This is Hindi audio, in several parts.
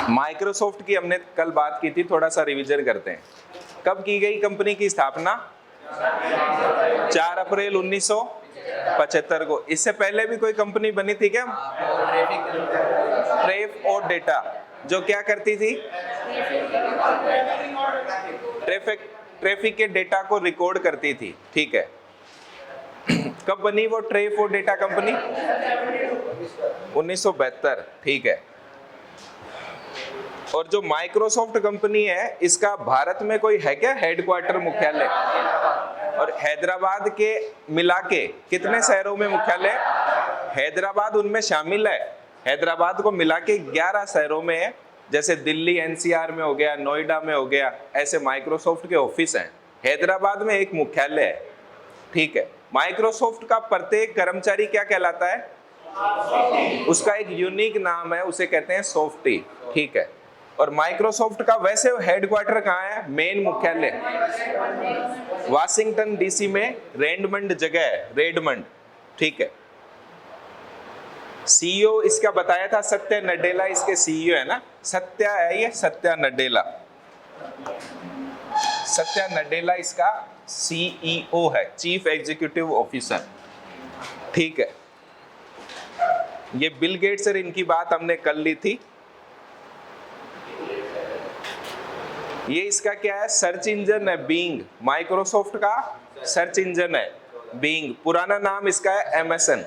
माइक्रोसॉफ्ट की हमने कल बात की थी, थोड़ा सा रिवीजन करते हैं। कब की गई कंपनी की स्थापना? 4 अप्रैल 1975 को। इससे पहले भी कोई कंपनी बनी थी क्या? ट्रेफ और डेटा, जो क्या करती थी? ट्रैफिक के डेटा को रिकॉर्ड करती थी। ठीक है, कब बनी वो ट्रेफ और डेटा कंपनी? 1972। ठीक है। और जो माइक्रोसॉफ्ट कंपनी है, इसका भारत में कोई है क्या हेडक्वार्टर, मुख्यालय? और हैदराबाद के मिला के कितने शहरों में मुख्यालय? हैदराबाद उनमें शामिल है। हैदराबाद को मिला के 11 शहरों में है, जैसे दिल्ली एनसीआर में हो गया, नोएडा में हो गया, ऐसे माइक्रोसॉफ्ट के ऑफिस हैं। हैदराबाद में एक मुख्यालय है। ठीक है। माइक्रोसॉफ्ट का प्रत्येक कर्मचारी क्या कहलाता है? उसका एक यूनिक नाम है, उसे कहते हैं सॉफ्टी। ठीक है। और माइक्रोसॉफ्ट का वैसे हेडक्वार्टर कहाँ है? मेन मुख्यालय वाशिंगटन डीसी में रेडमंड जगह है, रेडमंड। ठीक है। सीईओ इसका बताया था सत्या नडेला, इसके सीईओ है ना, सत्या है ये, सत्या नडेला। सत्या नडेला इसका सीईओ है, चीफ एग्जीक्यूटिव ऑफिसर। ठीक है। ये बिल गेट्स और इनकी बात हमने कर ली थी। ये इसका क्या है? सर्च इंजन है, बिंग। माइक्रोसॉफ्ट का सर्च इंजन है बिंग, पुराना नाम इसका है एमएसएन।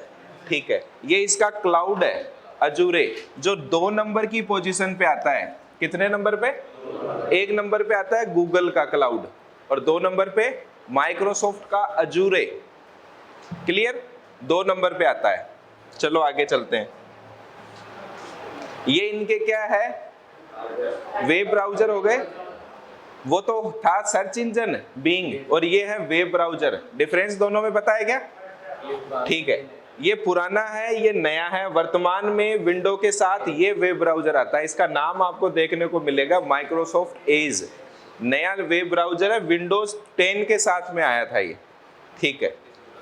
ठीक है। ये इसका क्लाउड है अजूरे, जो 2 नंबर की पोजीशन पे आता है। कितने नंबर पे? 1 नंबर पे आता है गूगल का क्लाउड, और 2 नंबर पे माइक्रोसॉफ्ट का अजूरे। क्लियर? 2 नंबर पे आता है। चलो आगे चलते हैं। ये इनके क्या है? वेब ब्राउजर हो गए। वो तो था सर्च इंजन बिंग, और ये है वेब ब्राउजर। डिफरेंस दोनों में पता है क्या? ठीक है। ये पुराना है, ये नया है। वर्तमान में विंडो के साथ ये वेब ब्राउजर आता है, इसका नाम आपको देखने को मिलेगा माइक्रोसॉफ्ट एज। नया वेब ब्राउजर है, विंडोज 10 के साथ में आया था ये। ठीक है।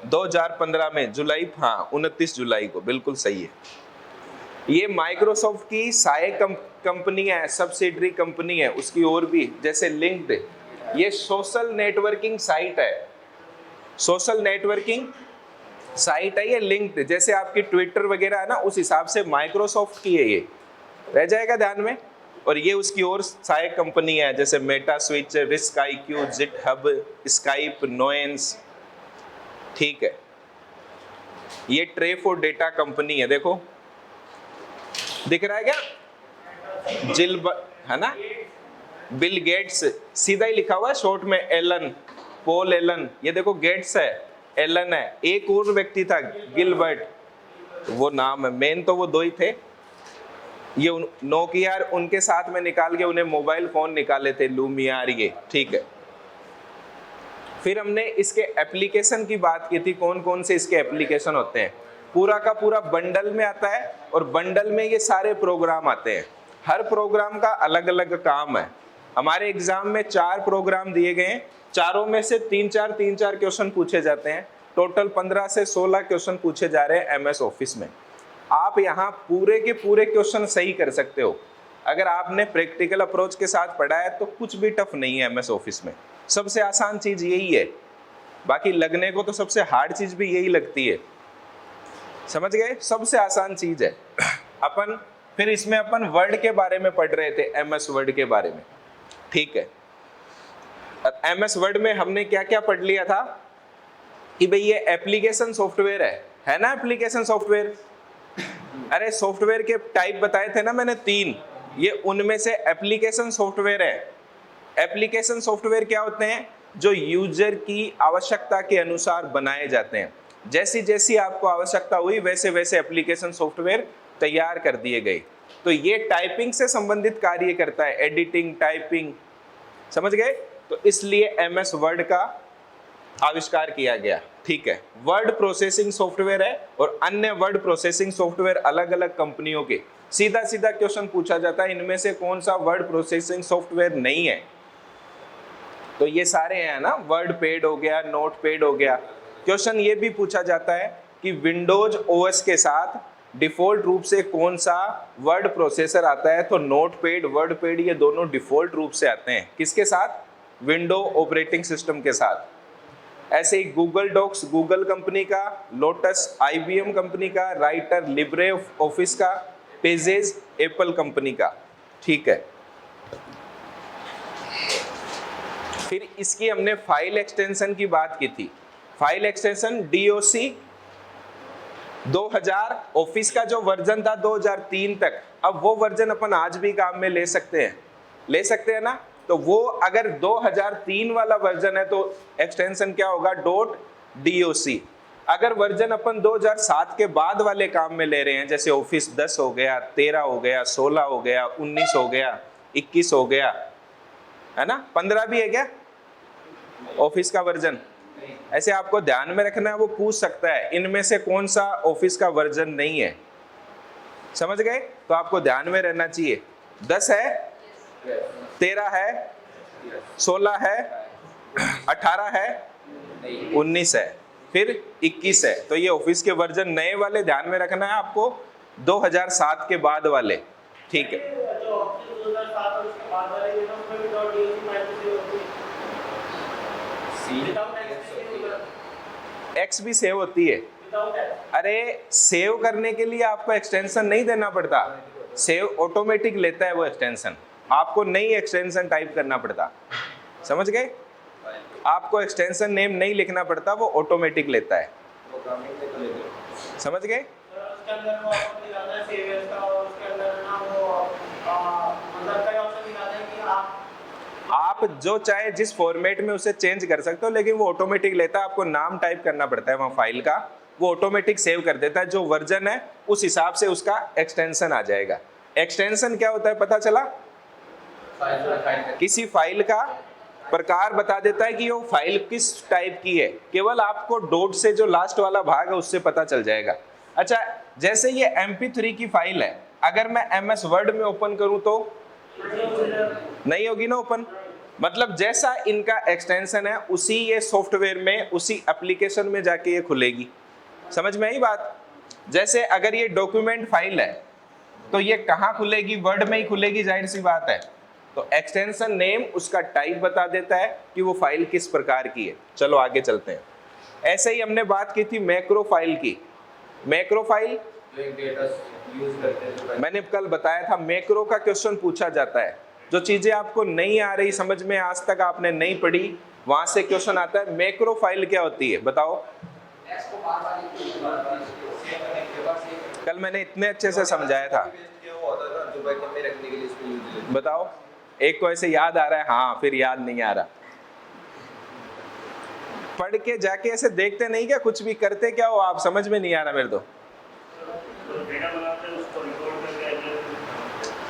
2015 में जुलाई, हाँ 29 जुलाई को, बिल्कुल सही है। ये माइक्रोसॉफ्ट की सहायक कंपनी है, सब्सिडरी कंपनी है उसकी, और भी जैसे लिंक्ड। ये सोशल नेटवर्किंग साइट है, सोशल नेटवर्किंग साइट है ये लिंक्ड। जैसे आपकी ट्विटर वगैरह है ना, उस हिसाब से माइक्रोसॉफ्ट की है ये, रह जाएगा ध्यान में। और ये उसकी और सहायक कंपनी है, जैसे Metaswitch, Risk IQ, GitHub, Skype, Nuance. ठीक है। ये ट्रेफ और डेटा कंपनी है, देखो दिख रहा है क्या? है ना, बिल गेट्स, सीधा ही लिखा हुआ है शॉर्ट में, एलन, पॉल एलन। ये देखो गेट्स है, एलन है, एक और व्यक्ति था गिलबर्ट, वो नाम है। मेन तो वो 2 ही थे। ये नोकिया उनके साथ में निकाल के उन्हें मोबाइल फोन निकाले थे, लूमियार ये। ठीक है। फिर हमने इसके एप्लीकेशन की बात की थी, कौन कौन से इसके एप्लीकेशन होते हैं। पूरा का पूरा बंडल में आता है, और बंडल में ये सारे प्रोग्राम आते हैं। हर प्रोग्राम का अलग अलग काम है। हमारे एग्जाम में 4 प्रोग्राम दिए गए हैं, चारों में से 3-4 क्वेश्चन पूछे जाते हैं। टोटल 15 से 16 क्वेश्चन पूछे जा रहे हैं एमएस ऑफिस में। आप यहाँ पूरे के पूरे क्वेश्चन सही कर सकते हो अगर आपने प्रैक्टिकल अप्रोच के साथ पढ़ा है, तो कुछ भी टफ नहीं है एमएस ऑफिस में। सबसे आसान चीज यही है, बाकी लगने को तो सबसे हार्ड चीज भी यही लगती है, समझ गए? सबसे आसान चीज है। अपन फिर इसमें अपन वर्ड के बारे में पढ़ रहे थे, एमएस वर्ड के बारे में। ठीक है। एमएस वर्ड में हमने क्या क्या पढ़ लिया था कि भाई ये एप्लीकेशन सॉफ्टवेयर है ना, एप्लीकेशन सॉफ्टवेयर। अरे सॉफ्टवेयर के टाइप बताए थे ना मैंने 3, ये उनमें से एप्लीकेशन सॉफ्टवेयर है। एप्लीकेशन सॉफ्टवेयर क्या होते हैं? जो यूजर की आवश्यकता के अनुसार बनाए जाते हैं। जैसी जैसी आपको आवश्यकता हुई वैसे वैसे एप्लीकेशन सॉफ्टवेयर तैयार कर दिए गए। तो ये टाइपिंग से संबंधित कार्य करता है, एडिटिंग, टाइपिंग, समझ गए? तो इसलिए एमएस वर्ड का आविष्कार किया गया। ठीक है। वर्ड प्रोसेसिंग सॉफ्टवेयर है, और अन्य वर्ड प्रोसेसिंग सॉफ्टवेयर अलग अलग कंपनियों के। सीधा सीधा क्वेश्चन पूछा जाता है, इनमें से कौन सा वर्ड प्रोसेसिंग सॉफ्टवेयर नहीं है? तो ये सारे हैं ना, वर्ड पैड हो गया, नोट पैड हो गया। क्वेश्चन ये भी पूछा जाता है कि विंडोज ओएस के साथ डिफॉल्ट रूप से कौन सा वर्ड प्रोसेसर आता है, तो नोटपैड, वर्डपैड, ये दोनों डिफॉल्ट रूप से आते हैं किसके साथ, विंडो ऑपरेटिंग सिस्टम के साथ। ऐसे ही गूगल डॉक्स गूगल कंपनी का, लोटस IBM कंपनी का, राइटर लिब्रे ऑफिस का, पेजेस एप्पल कंपनी का। ठीक है, फिर इसकी हमने फाइल एक्सटेंशन की बात की थी। फाइल एक्सटेंशन DOC 2000, ऑफिस का जो वर्जन था 2003 तक, अब वो वर्जन अपन आज भी काम में ले सकते हैं ना। तो वो अगर 2003 वाला वर्जन है तो एक्सटेंशन क्या होगा, .doc। अगर वर्जन अपन 2007 के बाद वाले काम में ले रहे हैं, जैसे ऑफिस 10 हो गया, 13 हो गया, 16 हो गया, 19 हो गया, 21 हो गया, है ना, 15 भी है क्या ऑफिस का वर्जन, ऐसे आपको ध्यान में रखना है। वो पूछ सकता है इनमें से कौन सा ऑफिस का वर्जन नहीं है, समझ गए, तो आपको ध्यान में रहना चाहिए। 10 है, 13 है, 16 है, 18 है, 19 है, फिर 21 है। तो ये ऑफिस के वर्जन नए वाले ध्यान में रखना है आपको, 2007 के बाद वाले। ठीक है, एक्स भी सेव होती है। अरे सेव करने के लिए आपको एक्सटेंशन नहीं देना पड़ता, सेव ऑटोमेटिक लेता है वो एक्सटेंशन, आपको नई एक्सटेंशन टाइप करना पड़ता, समझ गए, आपको एक्सटेंशन नेम नहीं लिखना पड़ता, वो ऑटोमेटिक लेता है, समझ गए। आप जो चाहे जिस फॉर्मेट में उसे चेंज कर सकते हो, लेकिन वो ऑटोमेटिक लेता है, आपको नाम टाइप करना पड़ता है वहाँ फाइल का, वो ऑटोमेटिक सेव कर देता है, जो वर्जन है उस हिसाब से उसका एक्सटेंशन आ जाएगा। एक्सटेंशन क्या होता है पता चला, किसी फाइल का प्रकार बता देता है कि वो फाइल किस टाइप की है, केवल आपको डॉट से जो लास्ट वाला भाग है उससे पता चल जाएगा। अच्छा, जैसे ये MP3 की फाइल है, अगर मैं MS वर्ड में ओपन करूं तो नहीं होगी ना ओपन, मतलब जैसा इनका एक्सटेंशन है उसी ये सॉफ्टवेयर में, उसी एप्लीकेशन में जाके ये खुलेगी, समझ में आई बात। जैसे अगर ये डॉक्यूमेंट फाइल है तो ये कहाँ खुलेगी, वर्ड में ही खुलेगी, जाहिर सी बात है। तो एक्सटेंशन नेम उसका टाइप बता देता है कि वो फाइल किस प्रकार की है। चलो आगे चलते हैं। ऐसे ही हमने बात की थी मैक्रो फाइल की। मैक्रो फाइल मैंने कल बताया था, मैक्रो का क्वेश्चन पूछा जाता है, जो चीजें आपको नहीं आ रही समझ में, आज तक आपने नहीं पढ़ी, वहां से क्वेश्चन आता है। मैक्रो फाइल क्या होती है बताओ, कल मैंने इतने अच्छे से समझाया था, बताओ एक को ऐसे याद आ रहा है, हाँ फिर याद नहीं आ रहा, पढ़ के जाके ऐसे देखते नहीं क्या, कुछ भी करते क्या हो आप, समझ में नहीं आ रहा मेरे तो।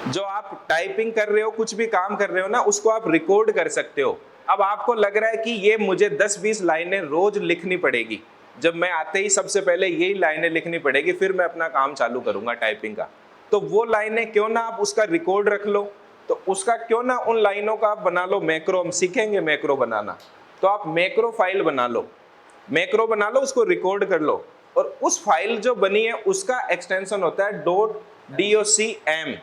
जो आप टाइपिंग कर रहे हो, कुछ भी काम कर रहे हो ना, उसको आप रिकॉर्ड कर सकते हो। अब आपको लग रहा है कि ये मुझे 10-20 लाइनें रोज लिखनी पड़ेगी, जब मैं आते ही सबसे पहले यही लाइनें लिखनी पड़ेगी, फिर मैं अपना काम चालू करूंगा टाइपिंग का, तो वो लाइनें क्यों ना आप उसका रिकॉर्ड रख लो, तो उसका क्यों ना उन लाइनों का आप बना लो मैक्रो। हम सीखेंगे मैक्रो बनाना, तो आप मैक्रो फाइल बना लो, मैक्रो बना लो, उसको रिकॉर्ड कर लो, और उस फाइल जो बनी है उसका एक्सटेंशन होता है .docm।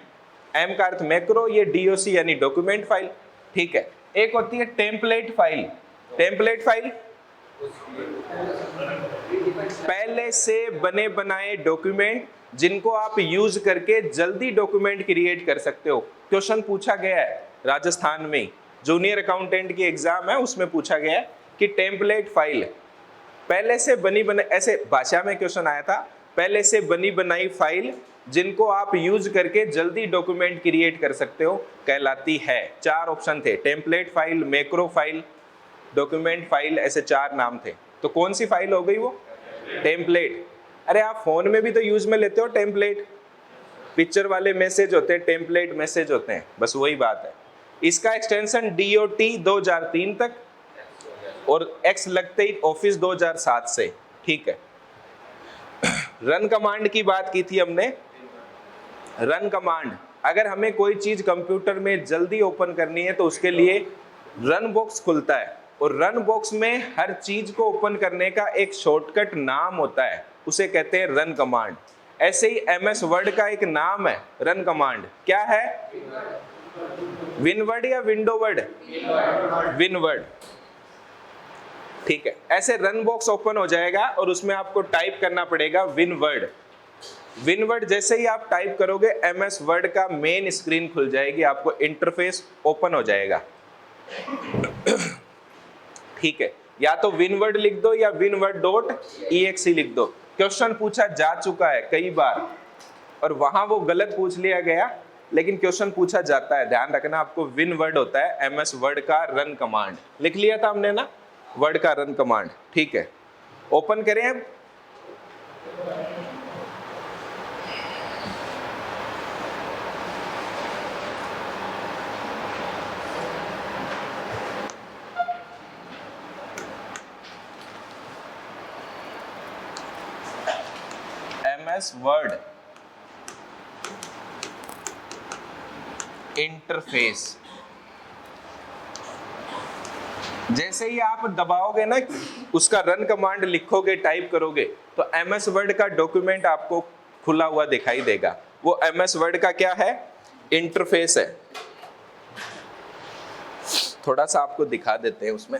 एम का अर्थ मैक्रो, ये DOC यानी डॉक्यूमेंट फाइल। ठीक है, एक होती है टेम्पलेट फाइल। टेम्पलेट फाइल पहले से बने बनाए डॉक्यूमेंट जिनको आप यूज करके जल्दी डॉक्यूमेंट क्रिएट कर सकते हो। क्वेश्चन पूछा गया है राजस्थान में, जूनियर अकाउंटेंट की एग्जाम है, उसमें पूछा गया है कि टेम्पलेट फाइल पहले से बनी बनाई, ऐसे भाषा में क्वेश्चन आया था, पहले से बनी बनाई फाइल जिनको आप यूज करके जल्दी डॉक्यूमेंट क्रिएट कर सकते हो कहलाती है। 4 ऑप्शन थे, template file, macro file, document file, ऐसे 4 नाम थे। तो कौन सी फाइल हो गई वो, टेम्पलेट। अरे आप फोन में भी तो यूज में लेते हो टेम्पलेट, पिक्चर वाले मैसेज होते हैं, टेम्पलेट मैसेज होते हैं, बस वही बात है। इसका एक्सटेंशन DOT 2003 तक, और X लगते ही ऑफिस 2007 से। ठीक है, रन कमांड की बात की थी हमने। रन कमांड, अगर हमें कोई चीज कंप्यूटर में जल्दी ओपन करनी है तो उसके लिए रन बॉक्स खुलता है, और रन बॉक्स में हर चीज को ओपन करने का एक शॉर्टकट नाम होता है, उसे कहते हैं रन कमांड। ऐसे ही MS वर्ड का एक नाम है रन कमांड, क्या है? विनवर्ड या विंडो वर्ड? विनवर्ड। ठीक है, ऐसे रन बॉक्स ओपन हो जाएगा और उसमें आपको टाइप करना पड़ेगा विनवर्ड। विनवर्ड जैसे ही आप टाइप करोगे MS वर्ड का मेन स्क्रीन खुल जाएगी, आपको इंटरफेस ओपन हो जाएगा। ठीक है, या तो विनवर्ड लिख दो या winword.exe लिख दो। क्वेश्चन पूछा जा चुका है कई बार और वहां वो गलत पूछ लिया गया, लेकिन क्वेश्चन पूछा जाता है, ध्यान रखना। आपको विनवर्ड होता है MS वर्ड का रन कमांड, लिख लिया था हमने ना, वर्ड का रन कमांड। ठीक है, ओपन करें अब। MS word interface. जैसे ही आप दबाओगे ना, उसका रन कमांड लिखोगे, टाइप करोगे, तो MS वर्ड का डॉक्यूमेंट आपको खुला हुआ दिखाई देगा। वो MS वर्ड का क्या है? इंटरफेस है। थोड़ा सा आपको दिखा देते हैं उसमें।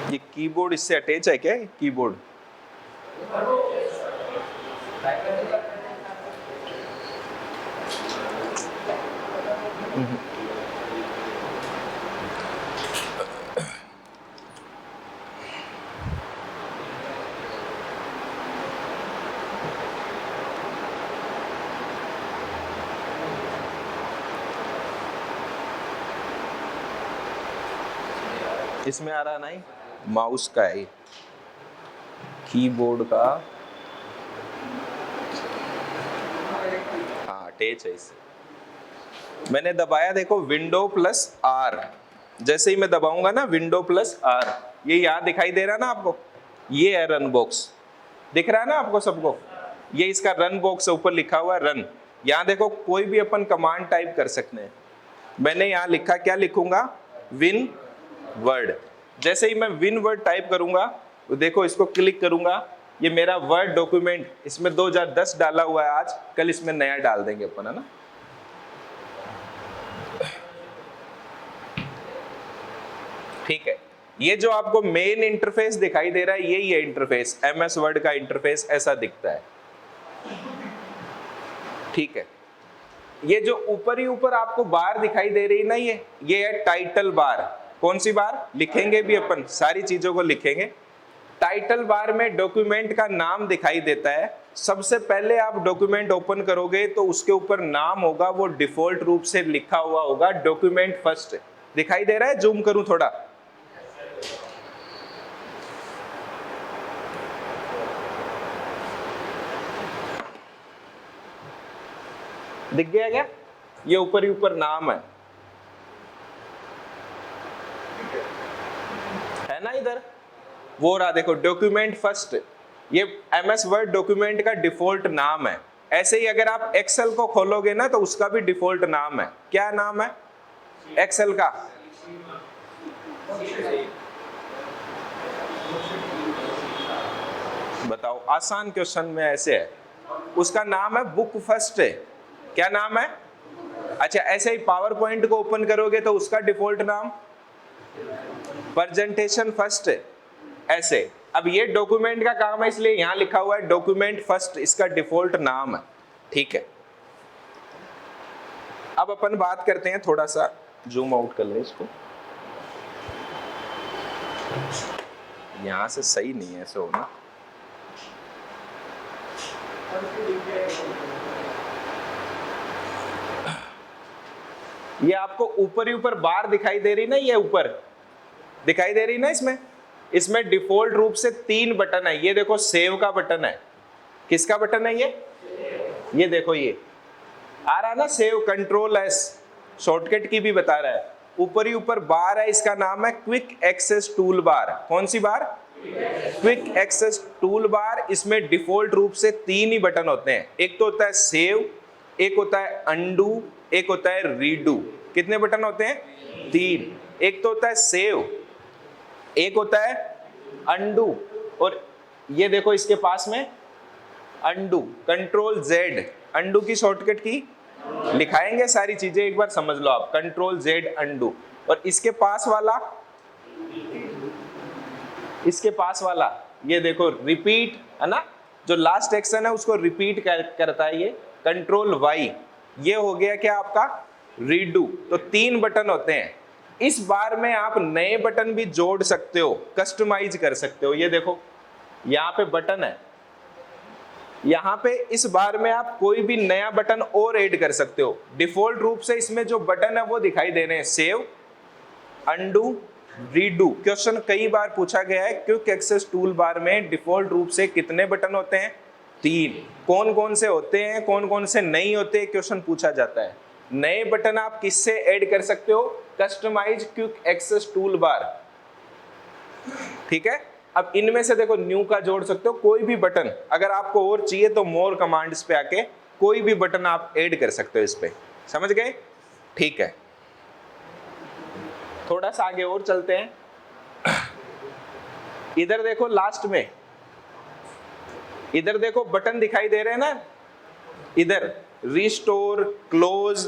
ये कीबोर्ड इससे अटैच है क्या? कीबोर्ड इसमें आ रहा नहीं, माउस का है, कीबोर्ड का। हाँ, अटैच है इससे। मैंने दबाया, देखो Window+R। जैसे ही मैं दबाऊंगा ना Window+R, ये यहाँ दिखाई दे रहा है ना आपको, ये है रन बॉक्स, दिख रहा है ना आपको सबको? ये इसका रन बॉक्स है, ऊपर लिखा हुआ है रन। यहाँ देखो कोई भी अपन कमांड टाइप कर सकते हैं। मैंने यहाँ लिखा, क्या लिखूंगा? Win word. जैसे ही मैं विन वर्ड टाइप करूंगा, तो देखो इसको क्लिक करूंगा, ये मेरा वर्ड डॉक्यूमेंट, इसमें 2010 डाला हुआ है आज, कल इसमें नया डाल देंगे अपन, है ना। ठीक है, ये जो आपको मेन इंटरफेस दिखाई दे रहा है, यही है इंटरफेस। MS वर्ड का इंटरफेस ऐसा दिखता है। ठीक है, ये जो ऊपर ही ऊपर आपको बार दिखाई दे रही है ना, ये है टाइटल बार। कौन सी बार? लिखेंगे भी अपन, सारी चीजों को लिखेंगे। टाइटल बार में डॉक्यूमेंट का नाम दिखाई देता है। सबसे पहले आप डॉक्यूमेंट ओपन करोगे तो उसके ऊपर नाम होगा, वो डिफॉल्ट रूप से लिखा हुआ होगा डॉक्यूमेंट फर्स्ट। दिखाई दे रहा है? जूम करूं थोड़ा? दिख गया क्या? ये ऊपर ही ऊपर नाम है ना इधर? वो रहा, देखो डॉक्यूमेंट फर्स्ट। ये MS वर्ड डॉक्यूमेंट का डिफॉल्ट नाम है। ऐसे ही अगर आप एक्सेल को खोलोगे ना, तो उसका भी डिफॉल्ट नाम है। क्या नाम है एक्सेल का? बताओ, आसान क्वेश्चन में ऐसे है। उसका नाम है बुक फर्स्ट। क्या नाम है? अच्छा, ऐसे ही पावर पॉइंट को ओपन करोगे तो उसका डिफॉल्ट नाम प्रेजेंटेशन फर्स्ट। ऐसे अब ये डॉक्यूमेंट का काम है, इसलिए यहां लिखा हुआ है डॉक्यूमेंट फर्स्ट, इसका डिफॉल्ट नाम है। ठीक है, अब अपन बात करते हैं, थोड़ा सा जूम आउट कर ले इसको, यहां से सही नहीं है ऐसे होना। ये आपको ऊपर ही ऊपर बार दिखाई दे रही ना, ये ऊपर दिखाई दे रही ना, इसमें डिफॉल्ट रूप से 3 बटन है। ये देखो सेव का बटन है। किसका बटन है ये देखो, ये आ रहा है ना सेव, Ctrl+S, शॉर्टकट की भी बता रहा है। ऊपर ही ऊपर बार है, इसका नाम है क्विक एक्सेस टूल बार। कौन सी bar? Quick access toolbar. इसमें डिफॉल्ट रूप से 3 ही बटन होते हैं। एक तो होता है सेव, एक होता है अंडू, एक होता है रीडू। कितने बटन होते हैं? 3। एक तो होता है सेव, एक होता है अंडू, और ये देखो इसके पास में अंडू, कंट्रोल जेड, अंडू की शॉर्टकट की लिखाएंगे सारी चीजें, एक बार समझ लो आप, कंट्रोल जेड अंडू। और इसके पास वाला ये देखो रिपीट, है ना, जो लास्ट एक्शन है उसको रिपीट करता है ये, कंट्रोल वाई। ये हो गया क्या आपका? रीडू। तो 3 बटन होते हैं। इस बार में आप नए बटन भी जोड़ सकते हो, कस्टमाइज कर सकते हो। ये देखो यहाँ पे बटन है, यहाँ पे इस बार में आप कोई भी नया बटन और ऐड कर सकते हो। डिफॉल्ट रूप से इसमें जो बटन है वो दिखाई दे रहे हैं, सेव, अंडू, रीडू। क्वेश्चन कई बार पूछा गया है, क्विक एक्सेस टूल बार में डिफॉल्ट रूप से कितने बटन होते हैं? 3। कौन कौन से होते हैं, कौन कौन से नहीं होते, क्वेश्चन पूछा जाता है। नए बटन आप किससे ऐड कर सकते हो? Customize quick access toolbar, ठीक है। अब इनमें से देखो न्यू का जोड़ सकते हो कोई भी बटन। अगर आपको और चाहिए तो मोर कमांड्स पे आके कोई भी बटन आप ऐड कर सकते हो इस पे। समझ गए? ठीक है, थोड़ा सा आगे और चलते हैं। इधर देखो लास्ट में, इधर देखो बटन दिखाई दे रहे हैं ना, इधर रिस्टोर, क्लोज,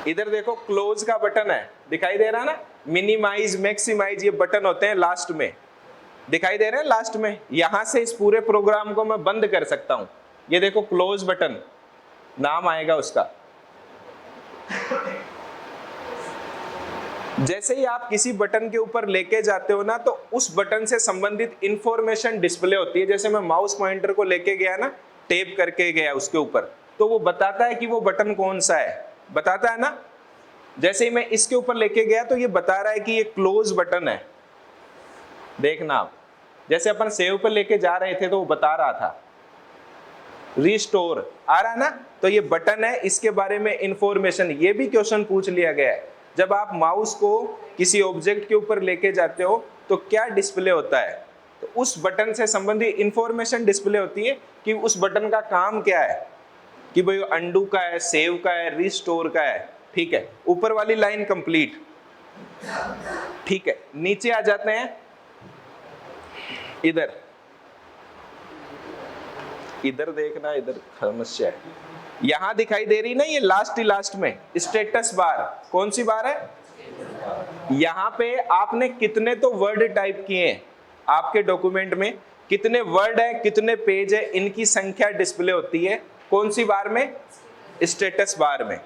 इधर देखो क्लोज का बटन है, दिखाई दे रहा है ना, मिनिमाइज, मैक्सिमाइज, ये बटन होते हैं लास्ट में, दिखाई दे रहे हैं लास्ट में। यहां से इस पूरे प्रोग्राम को मैं बंद कर सकता हूं। ये देखो क्लोज बटन नाम आएगा उसका। जैसे ही आप किसी बटन के ऊपर लेके जाते हो ना, तो उस बटन से संबंधित इंफॉर्मेशन डिस्प्ले होती है। जैसे मैं माउस पॉइंटर को लेके गया ना, टेप करके गया उसके ऊपर, तो वो बताता है कि वो बटन कौन सा है, बताता है ना। जैसे ही मैं इसके ऊपर लेके गया तो ये बता रहा है कि ये क्लोज बटन है। देखना आप, जैसे अपन सेव पर लेके जा रहे थे तो वो बता रहा था। रिस्टोर आ रहा ना, तो ये बटन है, इसके बारे में इंफॉर्मेशन। ये भी क्वेश्चन पूछ लिया गया है, जब आप माउस को किसी ऑब्जेक्ट के ऊपर लेके जाते हो तो क्या डिस्प्ले होता है, तो उस बटन से संबंधित इंफॉर्मेशन डिस्प्ले होती है कि उस बटन का काम क्या है, कि भाई अंडू का है, सेव का है, रिस्टोर का है। ठीक है, ऊपर वाली लाइन कंप्लीट। ठीक है, नीचे आ जाते हैं। इधर इधर देखना, इधर समस्या है। यहां दिखाई दे रही ना, ये लास्ट में स्टेटस बार, कौन सी बार है? यहां पे आपने कितने तो वर्ड टाइप किए हैं, आपके डॉक्यूमेंट में कितने वर्ड है, कितने पेज है, इनकी संख्या डिस्प्ले होती है। कौन सी बार में? स्टेटस बार में।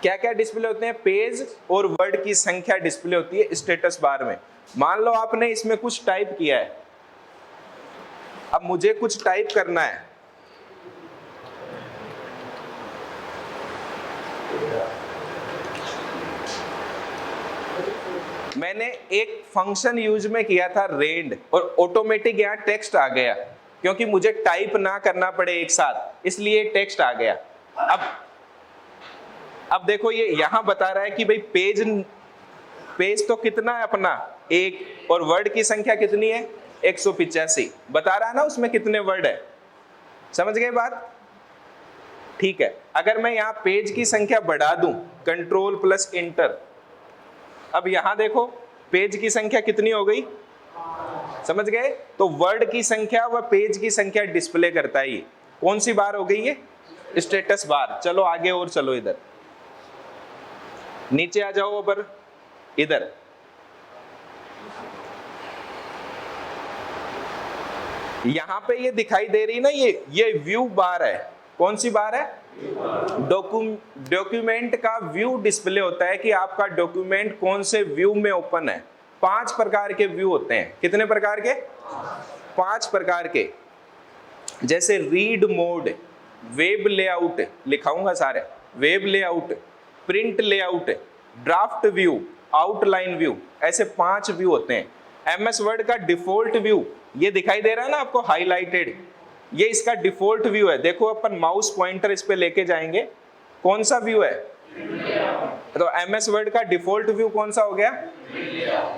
क्या क्या डिस्प्ले होते हैं? पेज और वर्ड की संख्या डिस्प्ले होती है स्टेटस बार में। मान लो आपने इसमें कुछ टाइप किया है, अब मुझे कुछ टाइप करना है, मैंने एक फंक्शन यूज में किया था रेंड, और ऑटोमेटिक यहाँ टेक्स्ट आ गया, क्योंकि मुझे टाइप ना करना पड़े एक साथ, इसलिए टेक्स्ट आ गया। अब देखो ये यहां बता रहा है कि भाई पेज तो कितना है अपना, एक, और वर्ड की संख्या कितनी है? 185। बता रहा है ना उसमें कितने वर्ड है। समझ गए बात? ठीक है, अगर मैं यहाँ पेज की संख्या बढ़ा दूं, कंट्रोल प्लस इंटर, अब यहां देखो पेज की संख्या कितनी हो गई, समझ गए? तो वर्ड की संख्या व पेज की संख्या डिस्प्ले करता है ये। कौन सी बार हो गई ये? Status bar. चलो आगे और चलो, इधर नीचे आ जाओ। अब इधर यहां पे ये दिखाई दे रही ना, ये व्यू बार है। कौन सी बार है? डॉक्यूमेंट का व्यू डिस्प्ले होता है कि आपका डॉक्यूमेंट कौन से व्यू में ओपन है। 5 प्रकार के व्यू होते हैं। कितने प्रकार के? 5 प्रकार के। जैसे रीड मोड, वेब लेआउट, लिखाऊंगा सारे, web layout, print layout, draft view, outline view, ऐसे 5 व्यू होते हैं। एमएस वर्ड का डिफॉल्ट व्यू ये दिखाई दे रहा है ना आपको हाईलाइटेड, ये इसका डिफॉल्ट व्यू है। देखो अपन माउस पॉइंटर इस पे लेके जाएंगे कौन सा व्यू है? तो एमएस वर्ड का डिफॉल्ट व्यू कौन सा हो गया?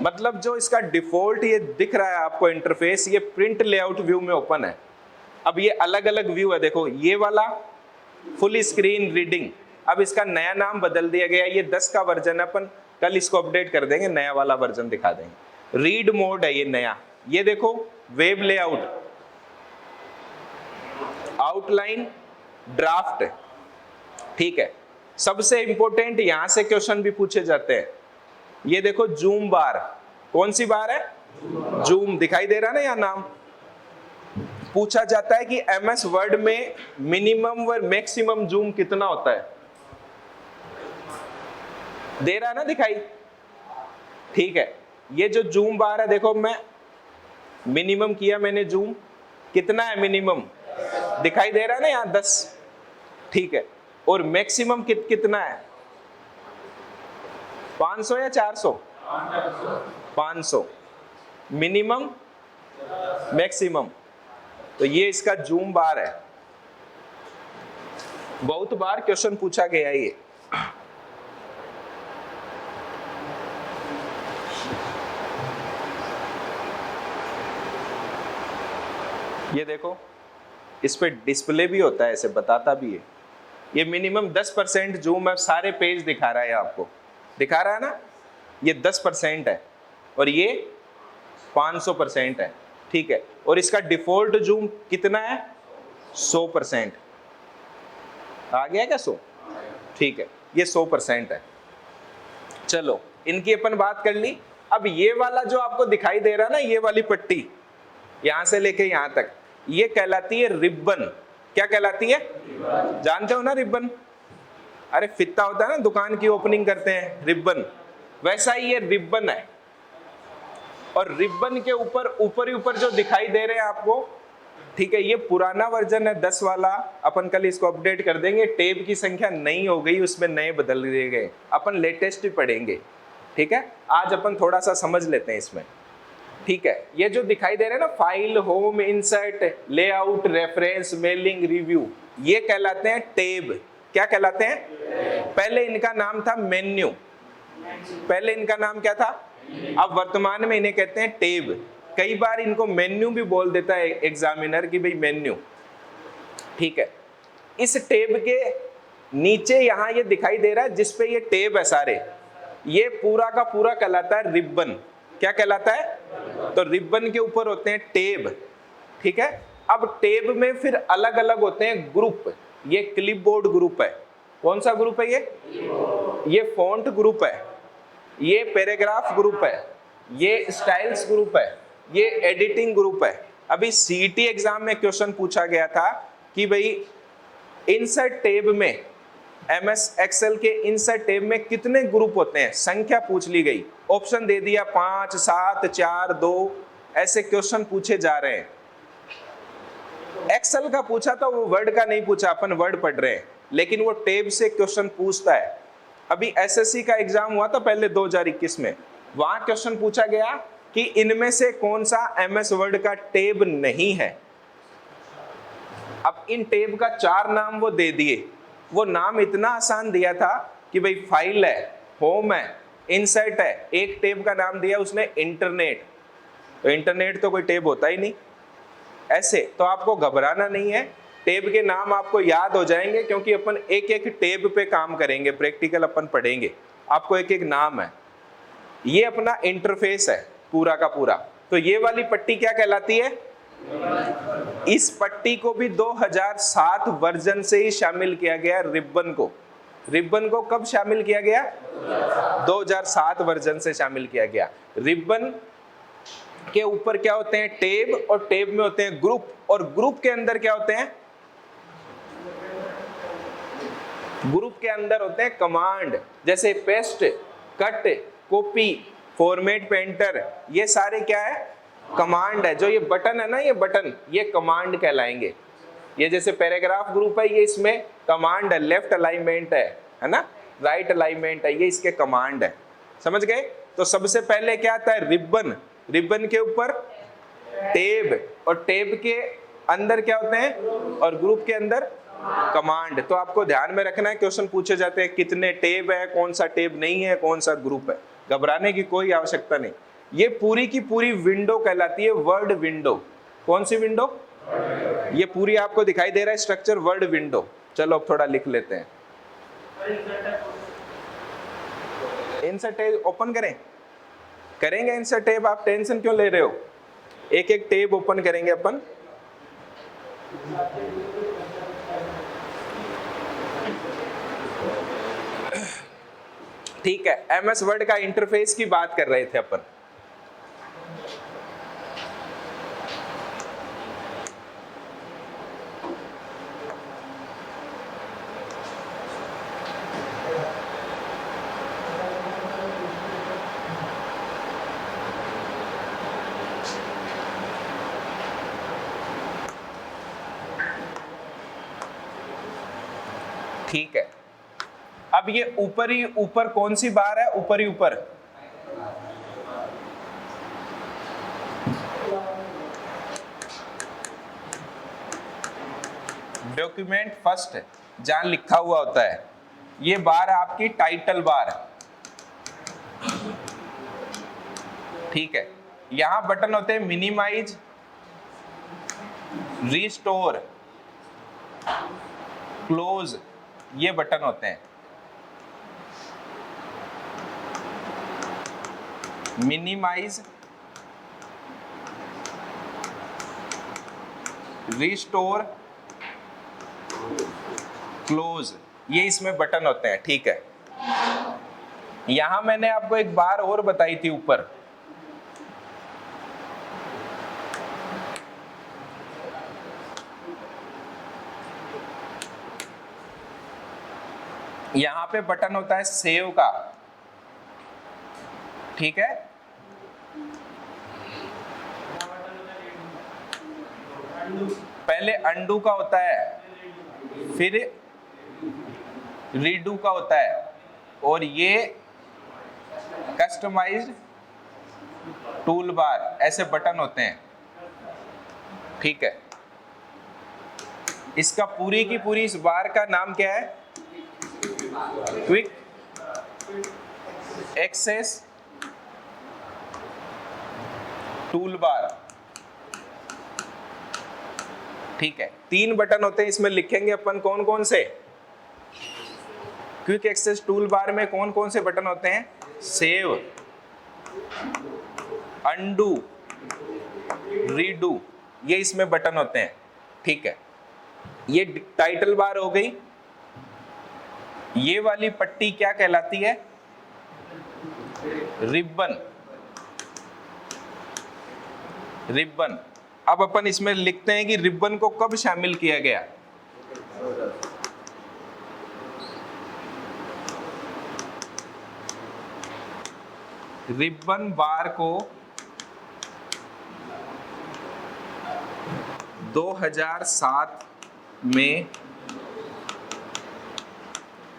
मतलब जो इसका डिफॉल्ट ये दिख रहा है आपको इंटरफेस, ये प्रिंट लेआउट व्यू में ओपन है। अब ये अलग अलग व्यू है, देखो ये वाला फुल स्क्रीन रीडिंग, अब इसका नया नाम बदल दिया गया, ये 10 का वर्जन है, अपन कल इसको अपडेट कर देंगे, नया वाला वर्जन दिखा देंगे। रीड मोड है ये नया, ये देखो वेब लेआउट, आउटलाइन, ड्राफ्ट, ठीक है। सबसे इंपॉर्टेंट यहां से क्वेश्चन भी पूछे जाते हैं, ये देखो जूम बार, कौन सी बार है? जूम, दिखाई दे रहा ना यहाँ नाम। पूछा जाता है कि एमएस वर्ड में मिनिमम व मैक्सिमम जूम कितना होता है? दे रहा ना दिखाई, ठीक है। ये जो जूम बार है, देखो मैं मिनिमम किया मैंने जूम, कितना है मिनिमम? दिखाई दे रहा है ना यहाँ 10, ठीक है। और मैक्सिमम कितना है? 500 या 400? 500 मिनिमम, मैक्सिमम, तो ये इसका जूम बार है। बहुत बार क्वेश्चन पूछा गया ये। ये देखो इस पे डिस्प्ले भी होता है, ऐसे बताता भी है। ये मिनिमम 10% जूम है, सारे पेज दिखा रहा है आपको, दिखा रहा है ना, ये 10% है और ये 500% है, ठीक है। और इसका डिफॉल्ट जूम कितना है? 100%। आ गया क्या 100? ठीक है, ये 100% है। चलो इनकी अपन बात कर ली। अब ये वाला जो आपको दिखाई दे रहा है ना, ये वाली पट्टी यहां से लेके यहां तक, ये कहलाती है रिबन। क्या कहलाती है? जानते हो ना रिबन? अरे फित्ता होता है ना, दुकान की ओपनिंग करते हैं, रिबन, वैसा ही ये रिबन है। और रिबन के ऊपर ही ऊपर जो दिखाई दे रहे हैं आपको, ठीक है, ये पुराना वर्जन है 10 वाला, अपन कल इसको अपडेट कर देंगे। टेब की संख्या नई हो गई, उसमें नए बदल दिए गए, अपन लेटेस्ट ही पढ़ेंगे, ठीक है। आज अपन थोड़ा सा समझ लेते हैं इसमें, ठीक है। ये जो दिखाई दे रहे हैं ना, file, home, insert, layout, reference, mailing, review, ये कहलाते हैं टेब। क्या कहलाते हैं? पहले इनका नाम था मेन्यू, पहले इनका नाम क्या था? अब वर्तमान में इन्हें कहते हैं टेब। कई बार इनको मेन्यू भी बोल देता है एग्जामिनर कि भाई मेन्यू, ठीक है। इस टेब के नीचे यहां ये दिखाई दे रहा है जिसपे ये टेब है सारे, ये पूरा का पूरा कहलाता है रिबन। क्या कहलाता है? तो रिबन के ऊपर होते हैं टेब, ठीक है। अब टेब में फिर अलग अलग होते हैं ग्रुप। ये क्लिपबोर्ड ग्रुप है, कौन सा ग्रुप है ये फॉन्ट ग्रुप है, ये पैराग्राफ ग्रुप है, ये स्टाइल्स ग्रुप है, ये एडिटिंग ग्रुप है। अभी सीईटी एग्जाम में क्वेश्चन पूछा गया था कि भाई इंसर्ट टेब में, एमएस एक्सेल के इंसर्ट टेब में कितने ग्रुप होते हैं, संख्या पूछ ली गई। ऑप्शन दे दिया 5, 7, 4, 2, ऐसे क्वेश्चन पूछे जा रहे हैं। एक्सेल का पूछा तो वो वर्ड का नहीं पूछा, अपन वर्ड पढ़ रहे हैं, लेकिन वो टेब से क्वेश्चन पूछता है। अभी एसएससी का एग्जाम हुआ था पहले 2021 में, वहां क्वेश्चन पूछा गया कि इनमें से कौन सा एमएस वर्ड का टेब नहीं है। अब इन टेब का 4 नाम वो दे दिए। वो नाम इतना आसान दिया था कि भाई फाइल है, होम है, इंसर्ट है, एक टेब का नाम दिया उसने इंटरनेट। तो इंटरनेट तो कोई टेब होता ही नहीं। ऐसे तो आपको घबराना नहीं है, टेब के नाम आपको याद हो जाएंगे, क्योंकि अपन एक एक टेब पे काम करेंगे, प्रैक्टिकल अपन पढ़ेंगे, आपको एक एक नाम है। ये अपना इंटरफेस है पूरा का पूरा। तो ये वाली पट्टी क्या कहलाती है? इस पट्टी को भी 2007 वर्जन से ही शामिल किया गया रिबन को। रिबन को कब शामिल किया गया? 2007 वर्जन से शामिल किया गया। रिबन के ऊपर क्या होते हैं? टेब, और टेब में होते हैं ग्रुप, और ग्रुप के अंदर क्या होते हैं? ग्रुप के अंदर होते हैं कमांड, जैसे paste, cut, copy, format, painter, ये सारे क्या है? कमांड है। जो ये बटन है ना, ये बटन, ये कमांड कहलाएंगे। ये जैसे पैराग्राफ ग्रुप है, ये इसमें कमांड है, लेफ्ट अलाइनमेंट है ना, राइट अलाइनमेंट है, ये इसके कमांड है। समझ गए? तो सबसे पहले क्या आता है? रिबन। रिबन के ऊपर टेब, और टेब के अंदर क्या होते हैं? और ग्रुप के अंदर कमांड। तो आपको ध्यान में रखना है, क्वेश्चन पूछे जाते हैं कितने टेब है, कौन सा टेब नहीं है, कौन सा ग्रुप है। घबराने की कोई आवश्यकता नहीं। ये पूरी की पूरी विंडो कहलाती है वर्ड विंडो। कौन सी विंडो? ये पूरी आपको दिखाई दे रहा है स्ट्रक्चर, वर्ड विंडो। चलो अब थोड़ा लिख लेते हैं। इंसर्ट टैब ओपन करें, करेंगे इंसर्ट टैब, आप टेंशन क्यों ले रहे हो? एक एक टैब ओपन करेंगे अपन। ठीक है, एमएस वर्ड का इंटरफेस की बात कर रहे थे अपन। ठीक है, अब ये ऊपर ही ऊपर कौन सी बार है? ऊपर ही ऊपर डॉक्यूमेंट फर्स्ट जहां लिखा हुआ होता है, ये बार आपकी टाइटल बार। ठीक है, यहां बटन होते हैं मिनिमाइज, रिस्टोर, क्लोज, ये बटन होते हैं। मिनिमाइज, रिस्टोर, क्लोज, ये इसमें बटन होते हैं। ठीक है, यहां मैंने आपको एक बार और बताई थी ऊपर, यहां पे बटन होता है सेव का। ठीक है, पहले अंडू का होता है, फिर रीडू का होता है, और ये कस्टमाइज्ड टूल बार, ऐसे बटन होते हैं। ठीक है, इसका पूरी की पूरी इस बार का नाम क्या है? Quick access toolbar. ठीक है, 3 बटन होते हैं इसमें, लिखेंगे अपन कौन कौन से। क्विक एक्सेस टूल बार में कौन कौन से बटन होते हैं? सेव, अंडू, रीडू, ये इसमें बटन होते हैं। ठीक है, ये टाइटल बार हो गई। ये वाली पट्टी क्या कहलाती है? रिबन। रिबन। अब अपन इसमें लिखते हैं कि रिबन को कब शामिल किया गया? रिबन बार को 2007 में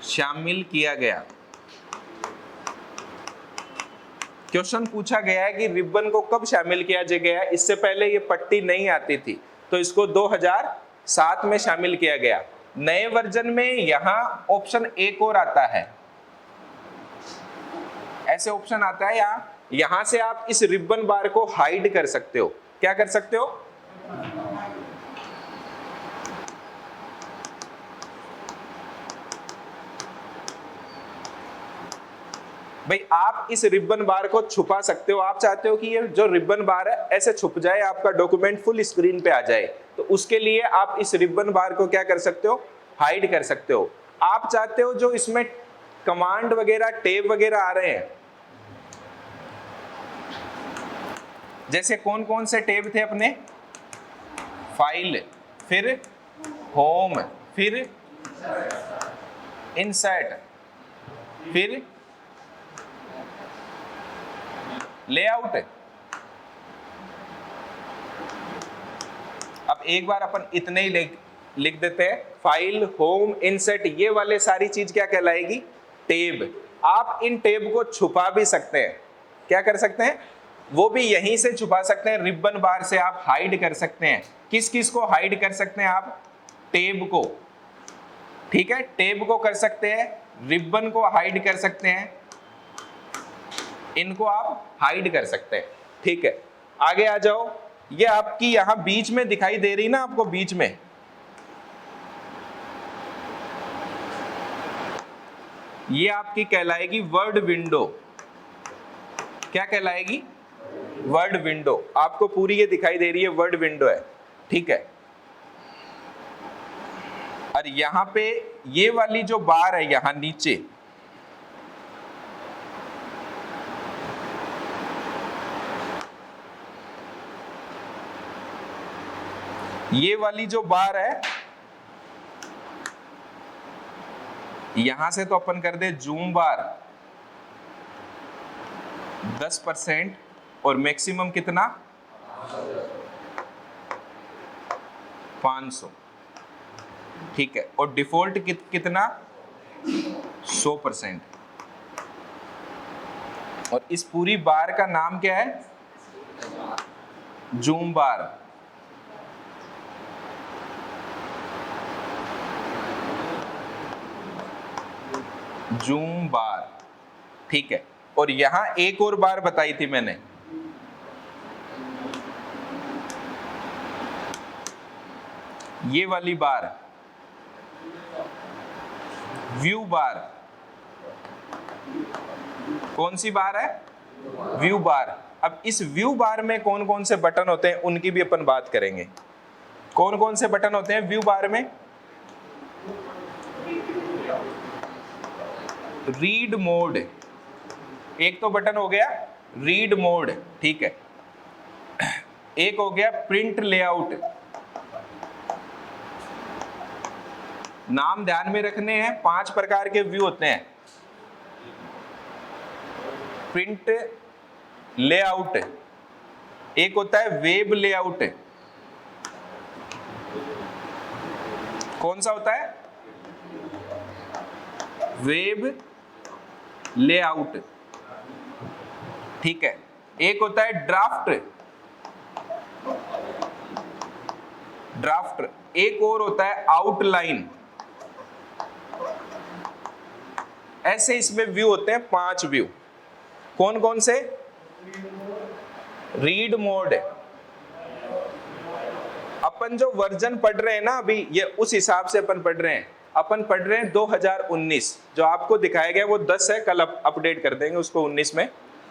शामिल किया गया। क्वेश्चन पूछा गया है कि रिबन को कब शामिल किया गया। इससे पहले ये पट्टी नहीं आती थी, तो इसको 2007 में शामिल किया गया। नए वर्जन में यहां ऑप्शन एक और आता है, ऐसे ऑप्शन आता है यहां से आप इस रिबन बार को हाइड कर सकते हो। क्या कर सकते हो? भाई आप इस रिबन बार को छुपा सकते हो। आप चाहते हो कि ये जो रिबन बार है ऐसे छुप जाए, आपका डॉक्यूमेंट फुल स्क्रीन पे आ जाए, तो उसके लिए आप इस रिबन बार को क्या कर सकते हो? हाइड कर सकते हो। आप चाहते हो जो इसमें कमांड वगैरह, टैब वगैरह आ रहे हैं, जैसे कौन कौन से टैब थे अपने? फाइल, फिर होम, फिर इंसर्ट, फिर लेआउट। अब एक बार अपन इतने ही लिख देते हैं, फाइल, होम, इंसर्ट, ये वाले सारी चीज क्या कहलाएगी? टैब। आप इन टैब को छुपा भी सकते हैं। क्या कर सकते हैं? वो भी यहीं से छुपा सकते हैं, रिबन बार से आप हाइड कर सकते हैं। किस किस को हाइड कर सकते हैं आप? टैब को। ठीक है, टेप को कर सकते हैं, रिबन को हाइड कर सकते हैं, इनको आप हाइड कर सकते हैं। ठीक है, आगे आ जाओ। ये आपकी यहां बीच में दिखाई दे रही ना आपको, बीच में ये आपकी कहलाएगी वर्ड विंडो। क्या कहलाएगी? Word window. आपको पूरी ये दिखाई दे रही है, वर्ड विंडो है। ठीक है, और यहां पे ये वाली जो बार है यहां नीचे, ये वाली जो बार है, यहां से तो अपन कर दे जूम बार 10% और मैक्सिमम कितना 500। ठीक है, और डिफॉल्ट कितना 100%। और इस पूरी बार का नाम क्या है? जूम बार। जूम बार। ठीक है, और यहां एक और बार बताई थी मैंने, ये वाली बार व्यू बार। कौन सी बार है? व्यू बार। अब इस व्यू बार में कौन कौन से बटन होते हैं उनकी भी अपन बात करेंगे। कौन कौन से बटन होते हैं व्यू बार में? रीड मोड एक तो बटन हो गया, रीड मोड। ठीक है, एक हो गया प्रिंट लेआउट। नाम ध्यान में रखने हैं, 5 प्रकार के व्यू होते हैं। प्रिंट लेआउट, एक होता है वेब लेआउट। कौन सा होता है? Web layout. ठीक है, एक होता है ड्राफ्ट। ड्राफ्ट, एक और होता है आउटलाइन। ऐसे इसमें व्यू होते हैं 5 व्यू। कौन कौन से? Read mode. अपन जो वर्जन पढ़ रहे हैं ना अभी, ये उस हिसाब से अपन पढ़ रहे हैं। अपन पढ़ रहे हैं 2019, जो आपको दिखाया गया वो 10 है, कल अपडेट कर देंगे उसको 19 में।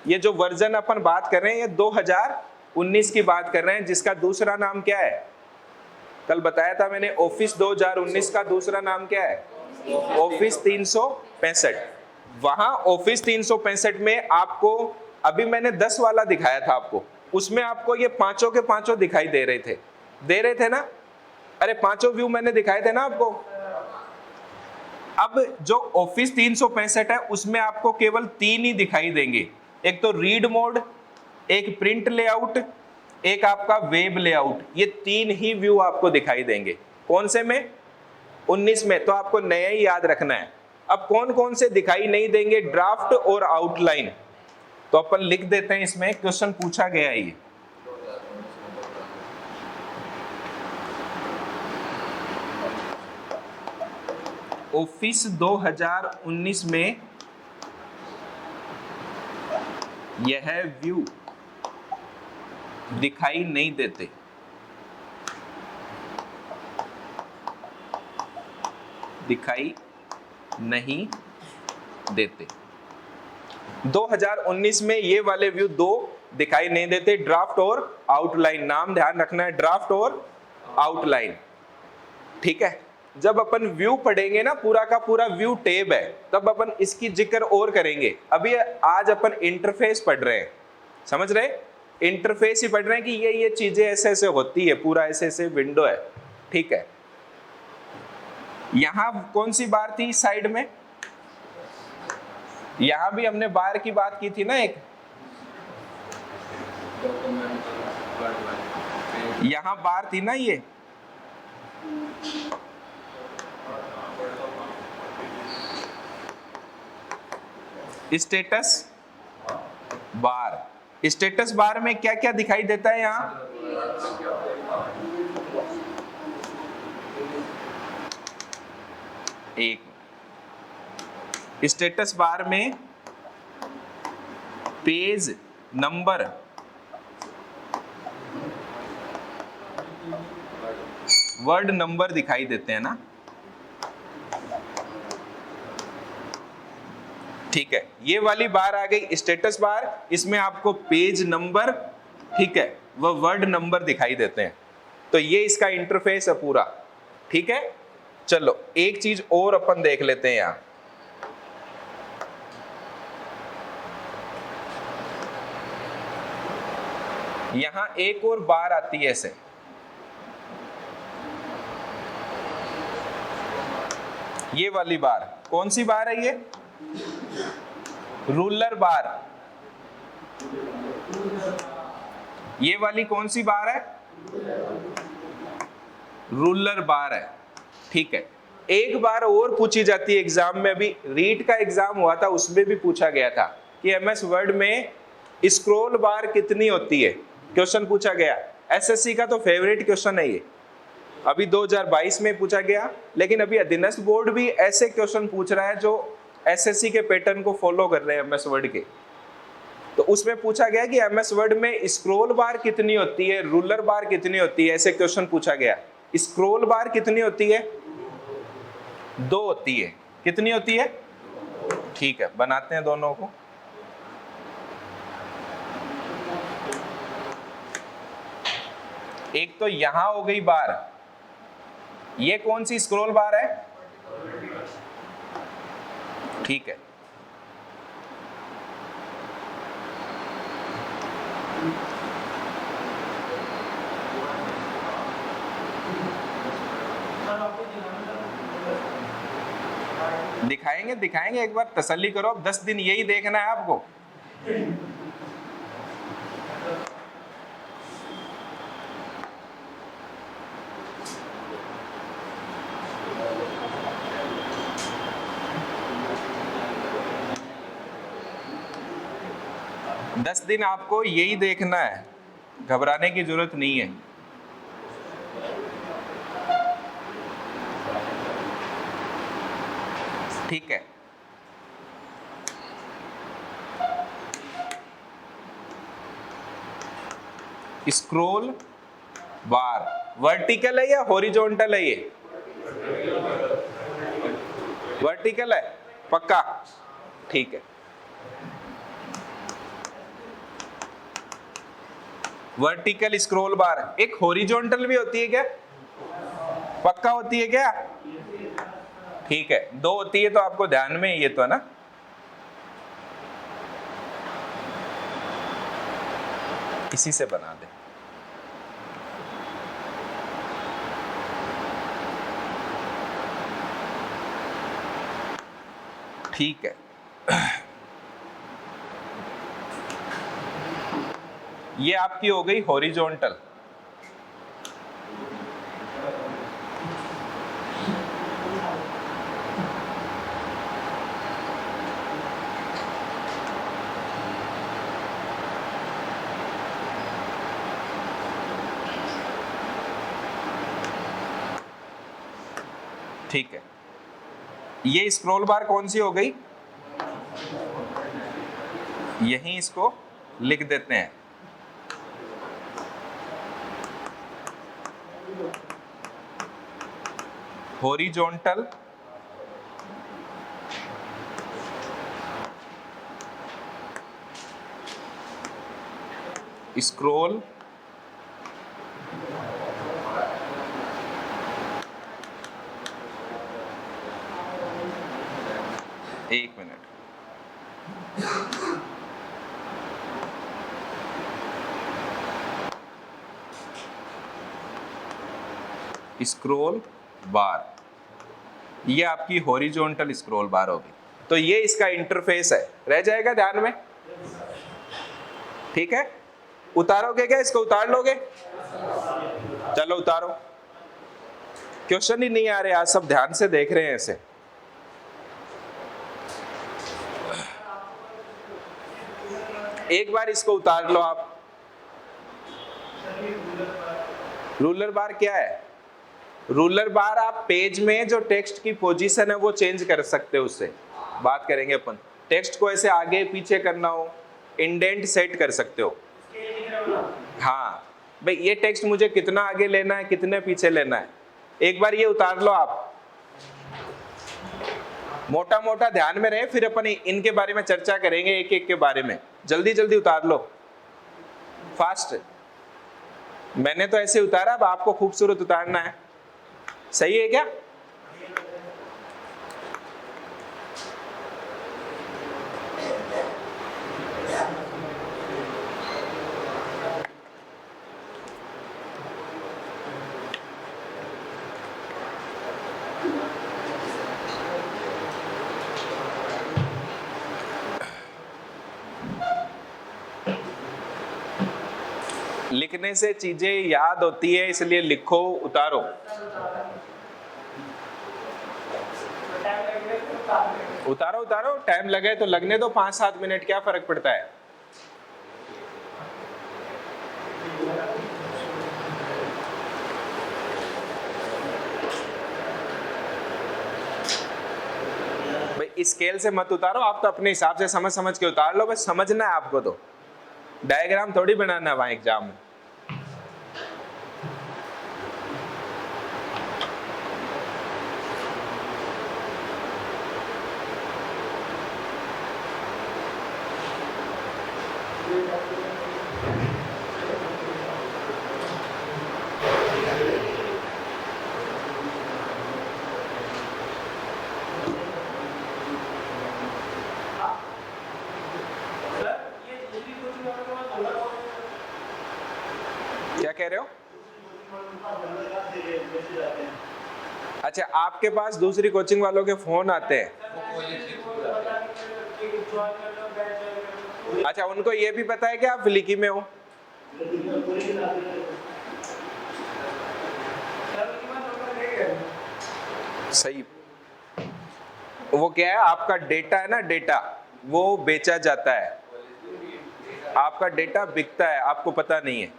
ये जो वर्जन अपन बात कर रहे हैं ये 2019 की बात कर रहे हैं, जिसका दूसरा नाम क्या है? कल बताया था मैंने, ऑफिस 2019 का दूसरा नाम क्या है? ऑफिस 365। वहां ऑफिस 365 में आपको, अभी मैंने 10 वाला दिखाया था आपको, उसमें आपको ये पांचों के पांचों दिखाई दे रहे थे ना? अरे 5 व्यू मैंने दिखाए थे ना आपको। अब जो ऑफिस 365 है उसमें आपको केवल 3 ही दिखाई देंगे। एक तो रीड मोड, एक प्रिंट लेआउट, एक आपका वेब लेआउट। ये 3 ही व्यू आपको दिखाई देंगे। कौन से में? 19 में। तो आपको नया ही याद रखना है। अब कौन कौन से दिखाई नहीं देंगे? ड्राफ्ट और आउटलाइन। तो अपन लिख देते हैं, इसमें क्वेश्चन पूछा गया है ये। ऑफिस 2019 में यह व्यू दिखाई नहीं देते। दिखाई नहीं देते। 2019 में ये वाले व्यू 2 दिखाई नहीं देते, ड्राफ्ट और आउटलाइन। नाम ध्यान रखना है, ड्राफ्ट और आउटलाइन। ठीक है, जब अपन व्यू पढ़ेंगे ना, पूरा का पूरा व्यू टेब है, तब अपन इसकी जिक्र और करेंगे। अभी आज अपन इंटरफेस पढ़ रहे हैं, समझ रहे? इंटरफेस ही पढ़ रहे हैं कि ये चीजें ऐसे ऐसे होती है, पूरा ऐसे ऐसे विंडो है। ठीक है, यहां कौन सी बार थी साइड में? यहां भी हमने बार की बात की थी ना एक। यहां बार थी ना ये। Status bar. स्टेटस बार में क्या क्या दिखाई देता है? यहां एक स्टेटस बार में पेज नंबर वर्ड नंबर दिखाई देते हैं ना, ठीक है। ये वाली बार आ गई स्टेटस बार, इसमें आपको पेज नंबर, ठीक है, वह वर्ड नंबर दिखाई देते हैं। तो ये इसका इंटरफेस है पूरा, ठीक है। चलो एक चीज और अपन देख लेते हैं यहां, यहां एक और बार आती है ऐसे, ये वाली बार कौन सी बार है? ये रूलर बार। ये वाली कौन सी बार है? रूलर बार है, ठीक है। एक बार और पूछी जाती है एग्जाम में, अभी रीट का एग्जाम हुआ था उसमें भी पूछा गया था कि एमएस वर्ड में स्क्रॉल बार कितनी होती है, क्वेश्चन पूछा गया। एसएससी का तो फेवरेट क्वेश्चन है ये, अभी 2022 में पूछा गया, लेकिन अभी अधीनस्थ बोर्ड भी ऐसे क्वेश्चन पूछ रहा है जो एसएससी के पैटर्न को फॉलो कर रहे हैं एमएस वर्ड के। तो उसमें पूछा गया कि एमएस वर्ड में स्क्रॉल बार कितनी होती है, रूलर बार कितनी होती है, ऐसे क्वेश्चन पूछा गया। स्क्रॉल बार कितनी होती है? 2 होती है। कितनी होती है? ठीक है, बनाते हैं दोनों को। एक तो यहां हो गई बार, ये कौन सी स्क्रॉल बार है? ठीक है, दिखाएंगे दिखाएंगे, एक बार तसल्ली करो। अब 10 दिन यही देखना है आपको। दस दिन आपको यही देखना है, घबराने की जरूरत नहीं है। ठीक है, स्क्रॉल बार वर्टिकल है या हॉरिजॉन्टल है? ये वर्टिकल है, पक्का? ठीक है, वर्टिकल स्क्रॉल बार। एक हॉरिजॉन्टल भी होती है क्या? पक्का होती है क्या? ठीक है, 2 होती है तो आपको ध्यान में ये तो है ना। इसी से बना दे। ठीक है, ये आपकी हो गई हॉरिजॉन्टल। ठीक है, ये स्क्रॉल बार कौन सी हो गई? यहीं इसको लिख देते हैं। हॉरिजॉन्टल स्क्रॉल एक मिनट, स्क्रॉल बार, ये आपकी हॉरिजॉन्टल स्क्रॉल बार होगी। तो ये इसका इंटरफेस है, रह जाएगा ध्यान में। ठीक है, उतारोगे क्या? इसको उतार लोगे? चलो उतारो। क्वेश्चन ही नहीं आ रहे आज, सब ध्यान से देख रहे हैं ऐसे। एक बार इसको उतार लो आप। रूलर बार क्या है? रूलर बार आप पेज में जो टेक्स्ट की पोजीशन है वो चेंज कर सकते हो, उससे बात करेंगे अपन। टेक्स्ट को ऐसे आगे पीछे करना हो, इंडेंट सेट कर सकते हो। हाँ भाई, ये टेक्स्ट मुझे कितना आगे लेना है, कितने पीछे लेना है, एक बार ये उतार लो आप, मोटा मोटा ध्यान में रहे, फिर अपन इनके बारे में चर्चा करेंगे एक एक के बारे में। जल्दी जल्दी उतार लो, फास्ट। मैंने तो ऐसे उतारा, अब आपको खूबसूरत उतारना है। सही है क्या? लिखने से चीजें याद होती है, इसलिए लिखो, उतारो। उतारो उतारो, टाइम लगे तो लगने दो, 5-7 मिनट, क्या फर्क पड़ता है। भाई स्केल से मत उतारो, आप तो अपने हिसाब से समझ समझ के उतार लो, बस समझना है आपको, तो डायग्राम थोड़ी बनाना है वहां एग्जाम में। क्या कह रहे हो? अच्छा, आपके पास दूसरी कोचिंग वालों के फोन आते हैं? अच्छा, उनको ये भी पता है कि आप फिलिकी में हो? सही। वो क्या है, आपका डेटा है ना, डेटा वो बेचा जाता है, आपका डेटा बिकता है, आपको पता नहीं है।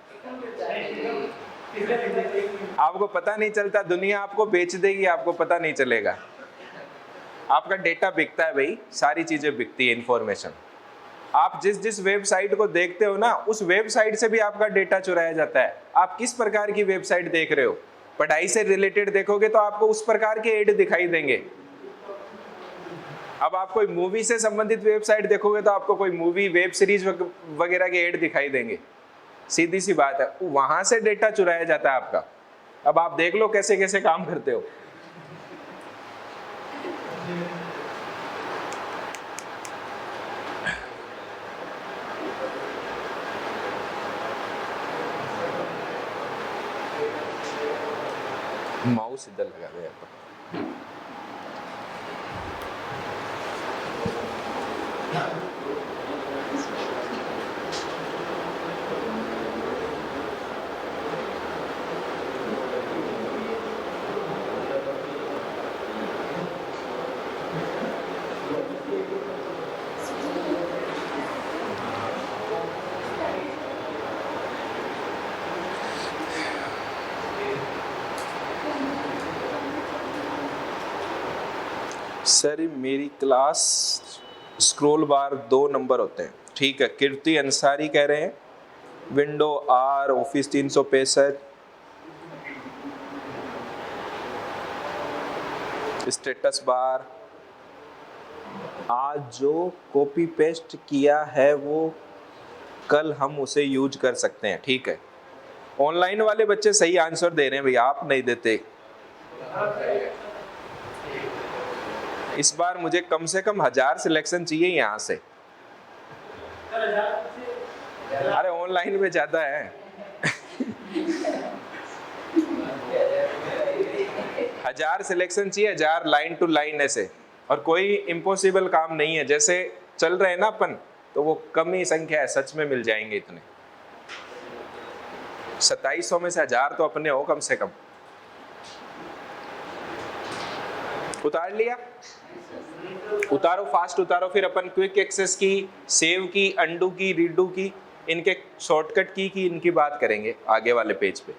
आपको पता नहीं चलता, दुनिया आपको बेच देगी, आपको पता नहीं चलेगा। आपका डेटा बिकता है भाई, सारी चीजें बिकती है, इंफॉर्मेशन। आप जिस जिस वेबसाइट को देखते हो ना, उस वेबसाइट से भी आपका डेटा चुराया जाता है। आप किस प्रकार की वेबसाइट देख रहे हो, पढ़ाई से रिलेटेड देखोगे तो आपको उस प्रकार के एड दिखाई देंगे। अब आप कोई मूवी से संबंधित वेबसाइट देखोगे तो आपको कोई मूवी, वेब सीरीज वगैरह के एड दिखाई देंगे। सीधी सी बात है, वहां से डेटा चुराया जाता है आपका। अब आप देख लो कैसे कैसे काम करते हो। माउस इधर लगा दे आपको। सर मेरी क्लास स्क्रॉल बार 2 नंबर होते हैं, ठीक है। कीर्ति अंसारी कह रहे हैं window or office 365, status bar. आज जो कॉपी पेस्ट किया है वो कल हम उसे यूज कर सकते हैं, ठीक है। ऑनलाइन वाले बच्चे सही आंसर दे रहे हैं भैया, आप नहीं देते। इस बार मुझे कम से कम 1000 सिलेक्शन चाहिए यहाँ से। अरे ऑनलाइन में ज्यादा है। 1000 सिलेक्शन चाहिए, 1000 लाइन टू लाइन ऐसे। और कोई इम्पॉसिबल काम नहीं है, जैसे चल रहे हैं ना अपन, तो वो कम ही संख्या है, सच में मिल जाएंगे इतने। 2700 में से 1000 तो अपने हो कम से कम। उतार लिया? उतारो, फास्ट उतारो। फिर अपन क्विक एक्सेस की, सेव की, अंडू की, रीडू की, इनके शॉर्टकट की इनकी बात करेंगे आगे वाले पेज पे।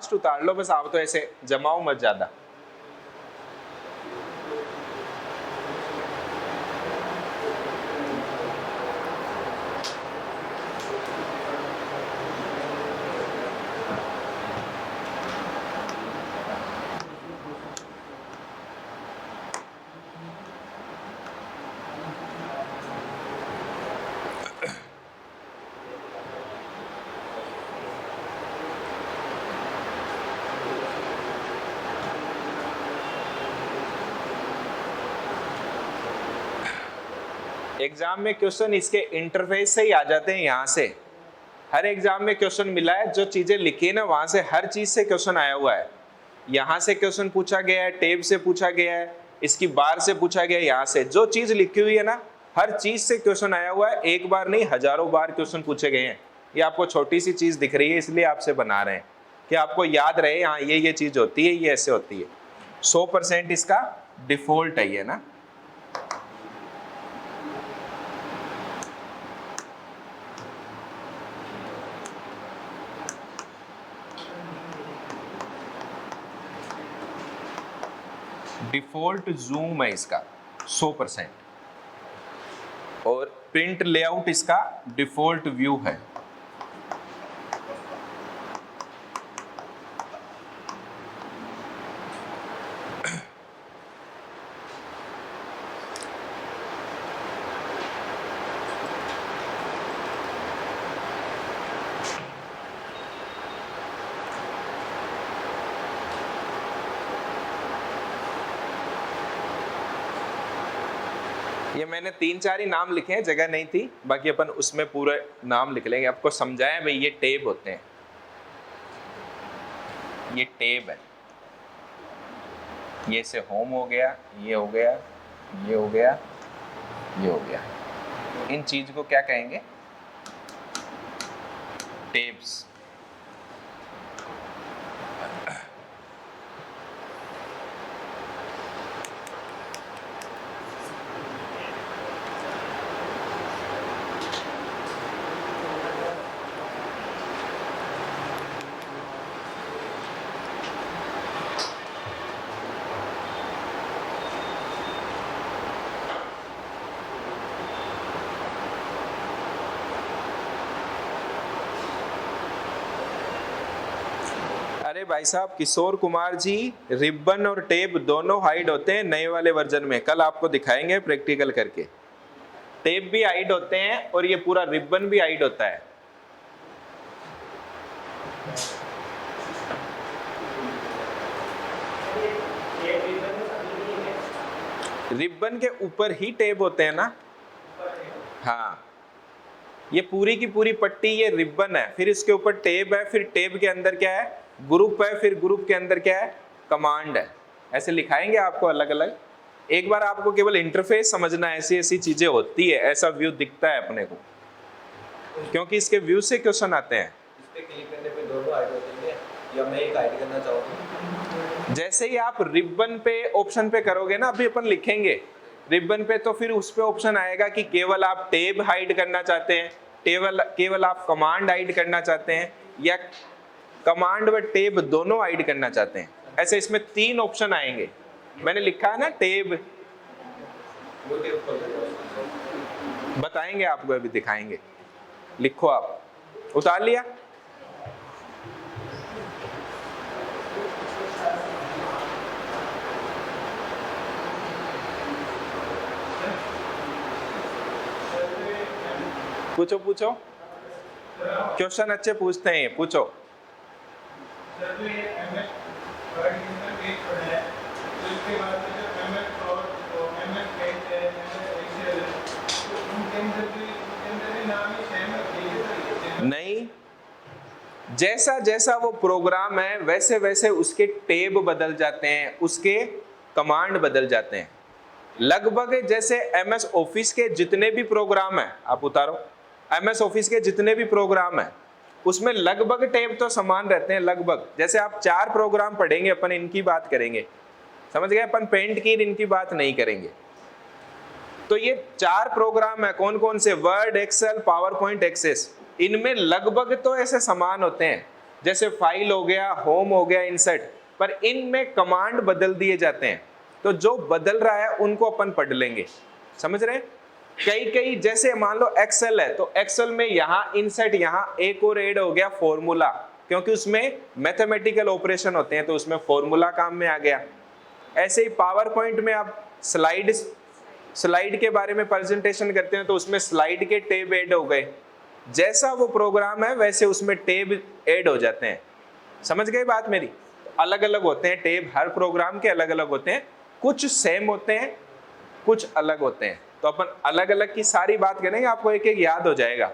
फास्ट उतार लो बस, आप तो ऐसे जमाओ मत ज्यादा। एग्जाम में क्वेश्चन इसके इंटरफेस से ही आ जाते हैं, यहाँ से हर एग्जाम में क्वेश्चन मिला है, जो चीजें लिखी है ना वहां से हर चीज से क्वेश्चन आया हुआ है। यहाँ से क्वेश्चन पूछा गया है, टेब से पूछा गया है, इसकी बार से पूछा गया है, यहाँ से जो चीज लिखी हुई है ना हर चीज से क्वेश्चन आया हुआ है। एक बार नहीं हजारों बार क्वेश्चन पूछे गए हैं। ये आपको छोटी सी चीज दिख रही है इसलिए आपसे बना रहे हैं कि आपको याद रहे, हाँ ये चीज होती है, ये ऐसे होती है। 100% इसका डिफॉल्ट है ये ना। डिफॉल्ट जूम है इसका 100%, और प्रिंट लेआउट इसका डिफॉल्ट व्यू है। ये मैंने 3-4 ही नाम लिखे हैं, जगह नहीं थी, बाकी अपन उसमें पूरे नाम लिख लेंगे। आपको समझाया भाई ये टेब होते हैं, ये टेब है, ये से होम हो गया, ये हो गया, ये हो गया, ये हो गया। इन चीज को क्या कहेंगे? टेब्स। अरे भाई साहब किशोर कुमार जी, रिबन और टेप दोनों हाइड होते हैं नए वाले वर्जन में, कल आपको दिखाएंगे प्रैक्टिकल करके। टेप भी हाइड होते हैं और ये पूरा रिबन भी हाइड होता है। रिबन के ऊपर ही टेप होते हैं ना। हाँ, ये पूरी की पूरी पट्टी ये रिबन है, फिर इसके ऊपर टेप है, फिर टेप के अंदर क्या है? ग्रुप है, फिर ग्रुप के अंदर क्या है? कमांड है। ऐसे लिखाएंगे आपको अलग अलग। एक बार आपको केवल इंटरफेस समझना है, ऐसी ऐसी चीजें होती है, ऐसा व्यू दिखता है अपने को, क्योंकि इसके व्यू से क्वेश्चन आते हैं। इस पे क्लिक करने पे दोनों हाइड होते हैं, या मैं एक हाइड करना चाहूँगा? जैसे ही आप रिबन पे ऑप्शन पे करोगे ना, अभी अपन लिखेंगे रिबन पे, तो फिर उस पे ऑप्शन आएगा कि केवल आप टेब हाइड करना चाहते हैं, केवल आप कमांड हाइड करना चाहते हैं, या कमांड व टेब दोनों हाइड करना चाहते हैं। ऐसे इसमें 3 ऑप्शन आएंगे। मैंने लिखा है ना टेब, बताएंगे आपको, अभी दिखाएंगे। लिखो आप, उतार लिया? पूछो पूछो, क्वेश्चन अच्छे पूछते हैं, पूछो। नहीं, जैसा जैसा वो प्रोग्राम है वैसे वैसे उसके टेब बदल जाते हैं, उसके कमांड बदल जाते हैं। लगभग जैसे MS ऑफिस के जितने भी प्रोग्राम है, आप उतारो, MS ऑफिस के जितने भी प्रोग्राम है उसमें लगभग टेब तो समान रहते हैं, लगभग। जैसे आप 4 प्रोग्राम पढ़ेंगे, अपन इनकी बात करेंगे, समझ गए? अपन पेंट की इनकी बात नहीं करेंगे। तो ये 4 प्रोग्राम है, कौन कौन से? Word, Excel, PowerPoint, Access. इनमें लगभग तो ऐसे समान होते हैं, जैसे फाइल हो गया, होम हो गया, इंसर्ट, पर इनमें कमांड बदल दिए जाते हैं। तो जो बदल रहा है उनको अपन पढ़ लेंगे, समझ रहे हैं? कई कई जैसे मान लो एक्सेल है, तो एक्सेल में यहाँ इंसर्ट, यहाँ एक और ऐड हो गया फॉर्मूला, क्योंकि उसमें मैथमेटिकल ऑपरेशन होते हैं, तो उसमें फॉर्मूला काम में आ गया। ऐसे ही पावर पॉइंट में आप स्लाइड के बारे में प्रेजेंटेशन करते हैं, तो उसमें स्लाइड के टैब ऐड हो गए। जैसा वो प्रोग्राम है वैसे उसमें टैब ऐड हो जाते हैं, समझ गए बात मेरी? अलग अलग होते हैं टैब, हर प्रोग्राम के अलग अलग होते हैं, कुछ सेम होते हैं, कुछ अलग होते हैं। तो अपन अलग अलग की सारी बात करेंगे, आपको एक एक याद हो जाएगा।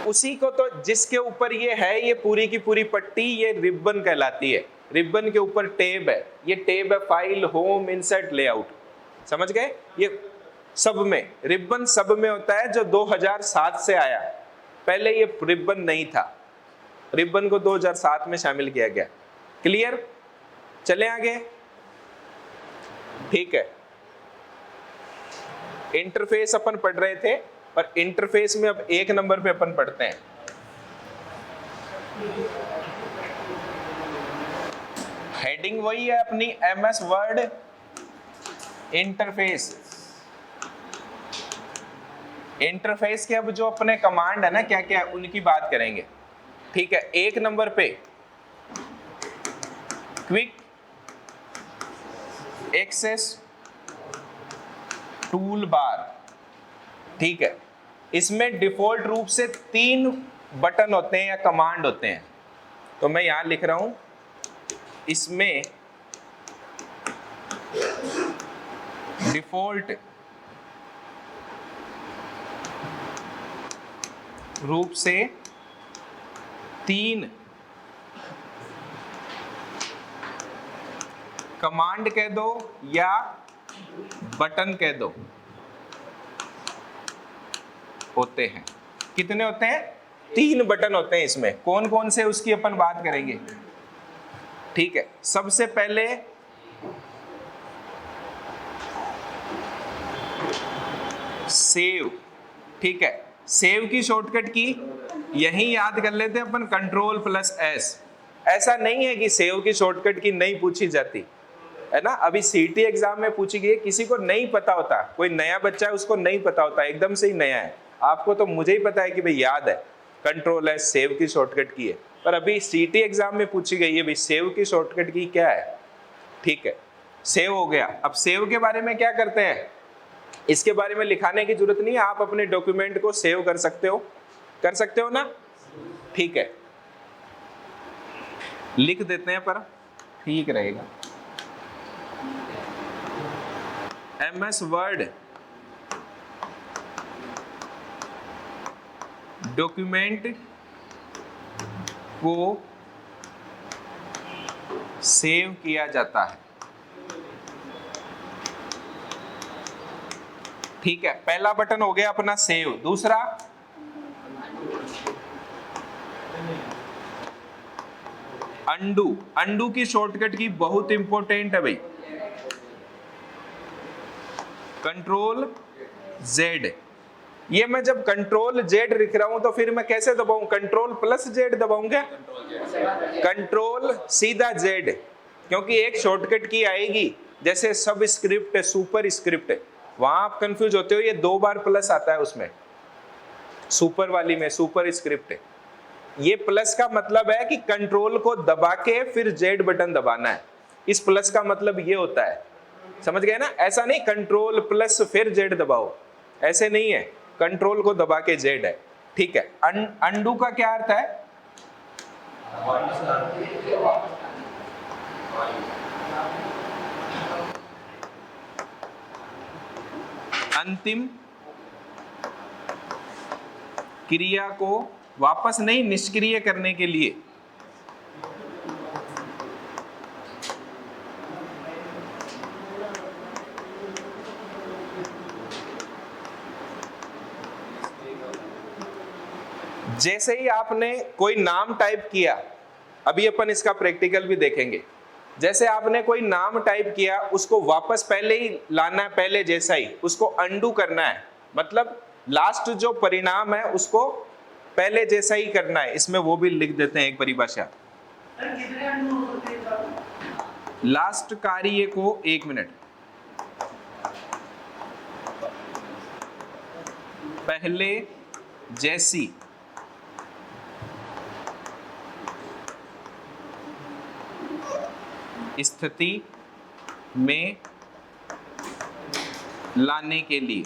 उसी को, तो जिसके ऊपर ये है, ये पूरी की पूरी पट्टी, ये रिबन कहलाती है। रिबन के ऊपर टैब है, ये टैब है फाइल, होम, इंसर्ट, लेआउट, समझ गए? ये सब में, रिबन सब में होता है, जो 2007 से आया। पहले ये रिबन नहीं था, रिबन को 2007 में शामिल किया गया। क्लियर? चले आगे, ठीक है। इंटरफेस अपन पढ़ रहे थे, और इंटरफेस में अब 1 नंबर पे अपन पढ़ते हैं। हेडिंग वही है अपनी, MS वर्ड इंटरफेस। इंटरफेस के अब जो अपने कमांड है ना, क्या क्या उनकी बात करेंगे, ठीक है। 1 नंबर पे क्विक एक्सेस टूल बार, ठीक है। इसमें डिफॉल्ट रूप से 3 बटन होते हैं या कमांड होते हैं, तो मैं यहां लिख रहा हूं, इसमें डिफॉल्ट रूप से 3 कमांड कह दो या बटन कह दो होते हैं। कितने होते हैं? 3 बटन होते हैं इसमें। कौन कौन से उसकी अपन बात करेंगे, ठीक है। सबसे पहले सेव, ठीक है। सेव की शॉर्टकट की यही याद कर लेते हैं अपन, Ctrl+S। ऐसा नहीं है कि सेव की शॉर्टकट की नहीं पूछी जाती है ना। अभी सीटी एग्जाम में पूछी गई, किसी को नहीं पता होता, कोई नया बच्चा है उसको नहीं पता होता, एकदम से ही नया है। आपको तो मुझे ही पता है कि भाई याद है, Ctrl+S सेव की शॉर्टकट की है, पर अभी सीटी एग्जाम में पूछी गई है भाई सेव की शॉर्टकट की क्या है, ठीक है। सेव हो गया। अब सेव के बारे में क्या करते हैं, इसके बारे में लिखाने की जरूरत नहीं है, आप अपने डॉक्यूमेंट को सेव कर सकते हो ना, ठीक है। लिख देते हैं पर ठीक रहेगा। MS वर्ड डॉक्यूमेंट को सेव किया जाता है, ठीक है। पहला बटन हो गया अपना सेव। दूसरा अंडू। अंडू की शॉर्टकट की बहुत इंपॉर्टेंट है भाई, Ctrl+Z। ये मैं जब Ctrl+Z लिख रहा हूं तो फिर मैं कैसे दबाऊं, Ctrl+Z दबाऊंगा, कंट्रोल सीधा Z, क्योंकि एक शॉर्टकट की आएगी जैसे सब स्क्रिप्ट है, सुपर स्क्रिप्ट है, वहां आप कंफ्यूज होते हो, ये 2 बार प्लस आता है उसमें, सुपर वाली में सुपर स्क्रिप्ट है। ये प्लस का मतलब है कि कंट्रोल को दबा के फिर Z बटन दबाना है, इस प्लस का मतलब ये होता है, समझ गए ना। ऐसा नहीं Ctrl+ फिर Z दबाओ, ऐसे नहीं है, कंट्रोल को दबा के Z है, ठीक है। अंडू का क्या अर्थ है, अंतिम क्रिया को वापस नहीं, निष्क्रिय करने के लिए। जैसे ही आपने कोई नाम टाइप किया, अभी अपन इसका प्रैक्टिकल भी देखेंगे, जैसे आपने कोई नाम टाइप किया उसको वापस पहले ही लाना है, पहले जैसा ही उसको अंडू करना है, मतलब लास्ट जो परिणाम है उसको पहले जैसा ही करना है, इसमें वो भी लिख देते हैं एक परिभाषा। लास्ट कार्य को, एक मिनट, पहले जैसी स्थिति में लाने के लिए।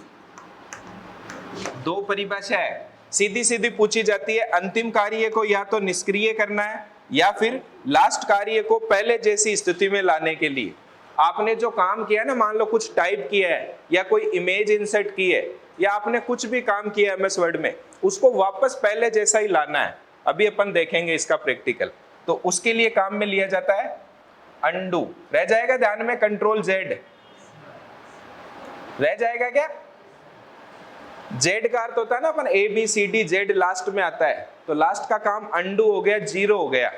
दो परिभाषा है, सीधी सीधी पूछी जाती है, अंतिम कार्य को या तो निष्क्रिय करना है या फिर लास्ट कार्य को पहले जैसी स्थिति में लाने के लिए। आपने जो काम किया है ना, मान लो कुछ टाइप किया है या कोई इमेज इंसर्ट की है या आपने कुछ भी काम किया है एमएस वर्ड में, उसको वापस पहले जैसा ही लाना है। अभी अपन देखेंगे इसका प्रैक्टिकल। तो उसके लिए काम में लिया जाता है अंडू। रह जाएगा ध्यान में, कंट्रोल जेड रह जाएगा क्या? जेड का अर्थ होता है ना अपन A B C D, Z last में आता है, तो लास्ट का काम अंडू हो गया, जीरो हो गया।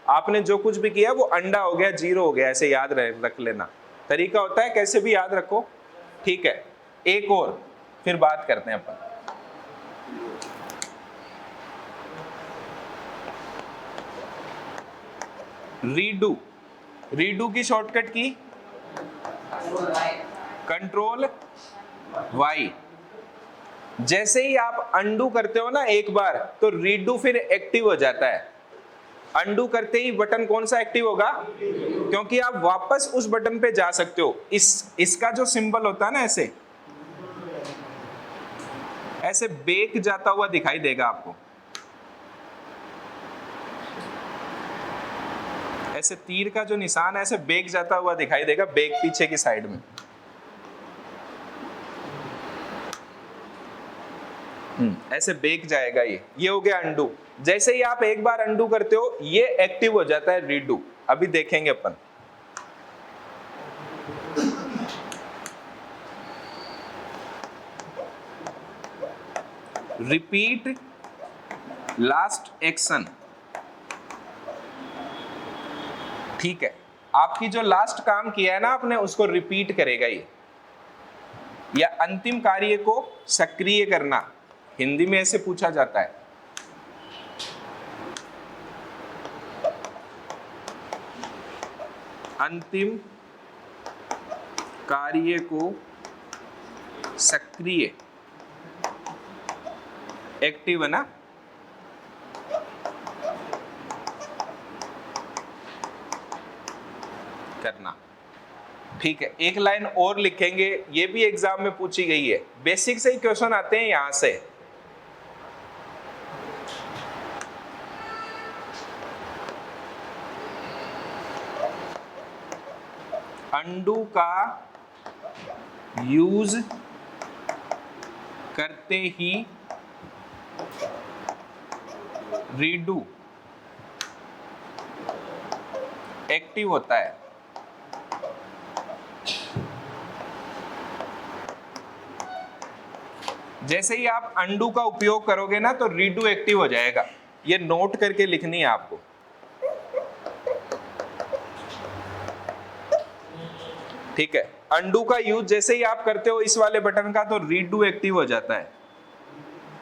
आपने जो कुछ भी किया वो अंडा हो गया, जीरो हो गया, ऐसे याद रख लेना। तरीका होता है, कैसे भी याद रखो, ठीक है। एक और फिर बात करते हैं अपन। रीडू, रीडू की शॉर्टकट की कंट्रोल वाई। जैसे ही आप अंडू करते हो ना एक बार, तो रीडू फिर एक्टिव हो जाता है। अंडू करते ही बटन कौन सा एक्टिव होगा? क्योंकि आप वापस उस बटन पे जा सकते हो। इसका जो सिंबल होता है ना, ऐसे ऐसे बेक जाता हुआ दिखाई देगा आपको, ऐसे तीर का जो निशान है ऐसे बेक जाता हुआ दिखाई देगा, बेक पीछे की साइड में। ऐसे बेक जाएगा ये हो गया अंडू। जैसे ही आप एक बार अंडू करते हो ये एक्टिव हो जाता है रीडू। अभी देखेंगे अपन। रिपीट लास्ट एक्शन, ठीक है। आपकी जो लास्ट काम किया है ना आपने, उसको रिपीट करेगा ये। या अंतिम कार्य को सक्रिय करना, हिंदी में ऐसे पूछा जाता है। अंतिम कार्य को सक्रिय, एक्टिव है ना, करना, ठीक है। एक लाइन और लिखेंगे, ये भी एग्जाम में पूछी गई है। बेसिक से ही क्वेश्चन आते हैं यहां से। अंडू का यूज करते ही रीडू एक्टिव होता है। जैसे ही आप अंडू का उपयोग करोगे ना, तो रीडू एक्टिव हो जाएगा। ये नोट करके लिखनी है आपको। ठीक है, अंडू का यूज जैसे ही आप करते हो इस वाले बटन का, तो रीडू एक्टिव हो जाता है।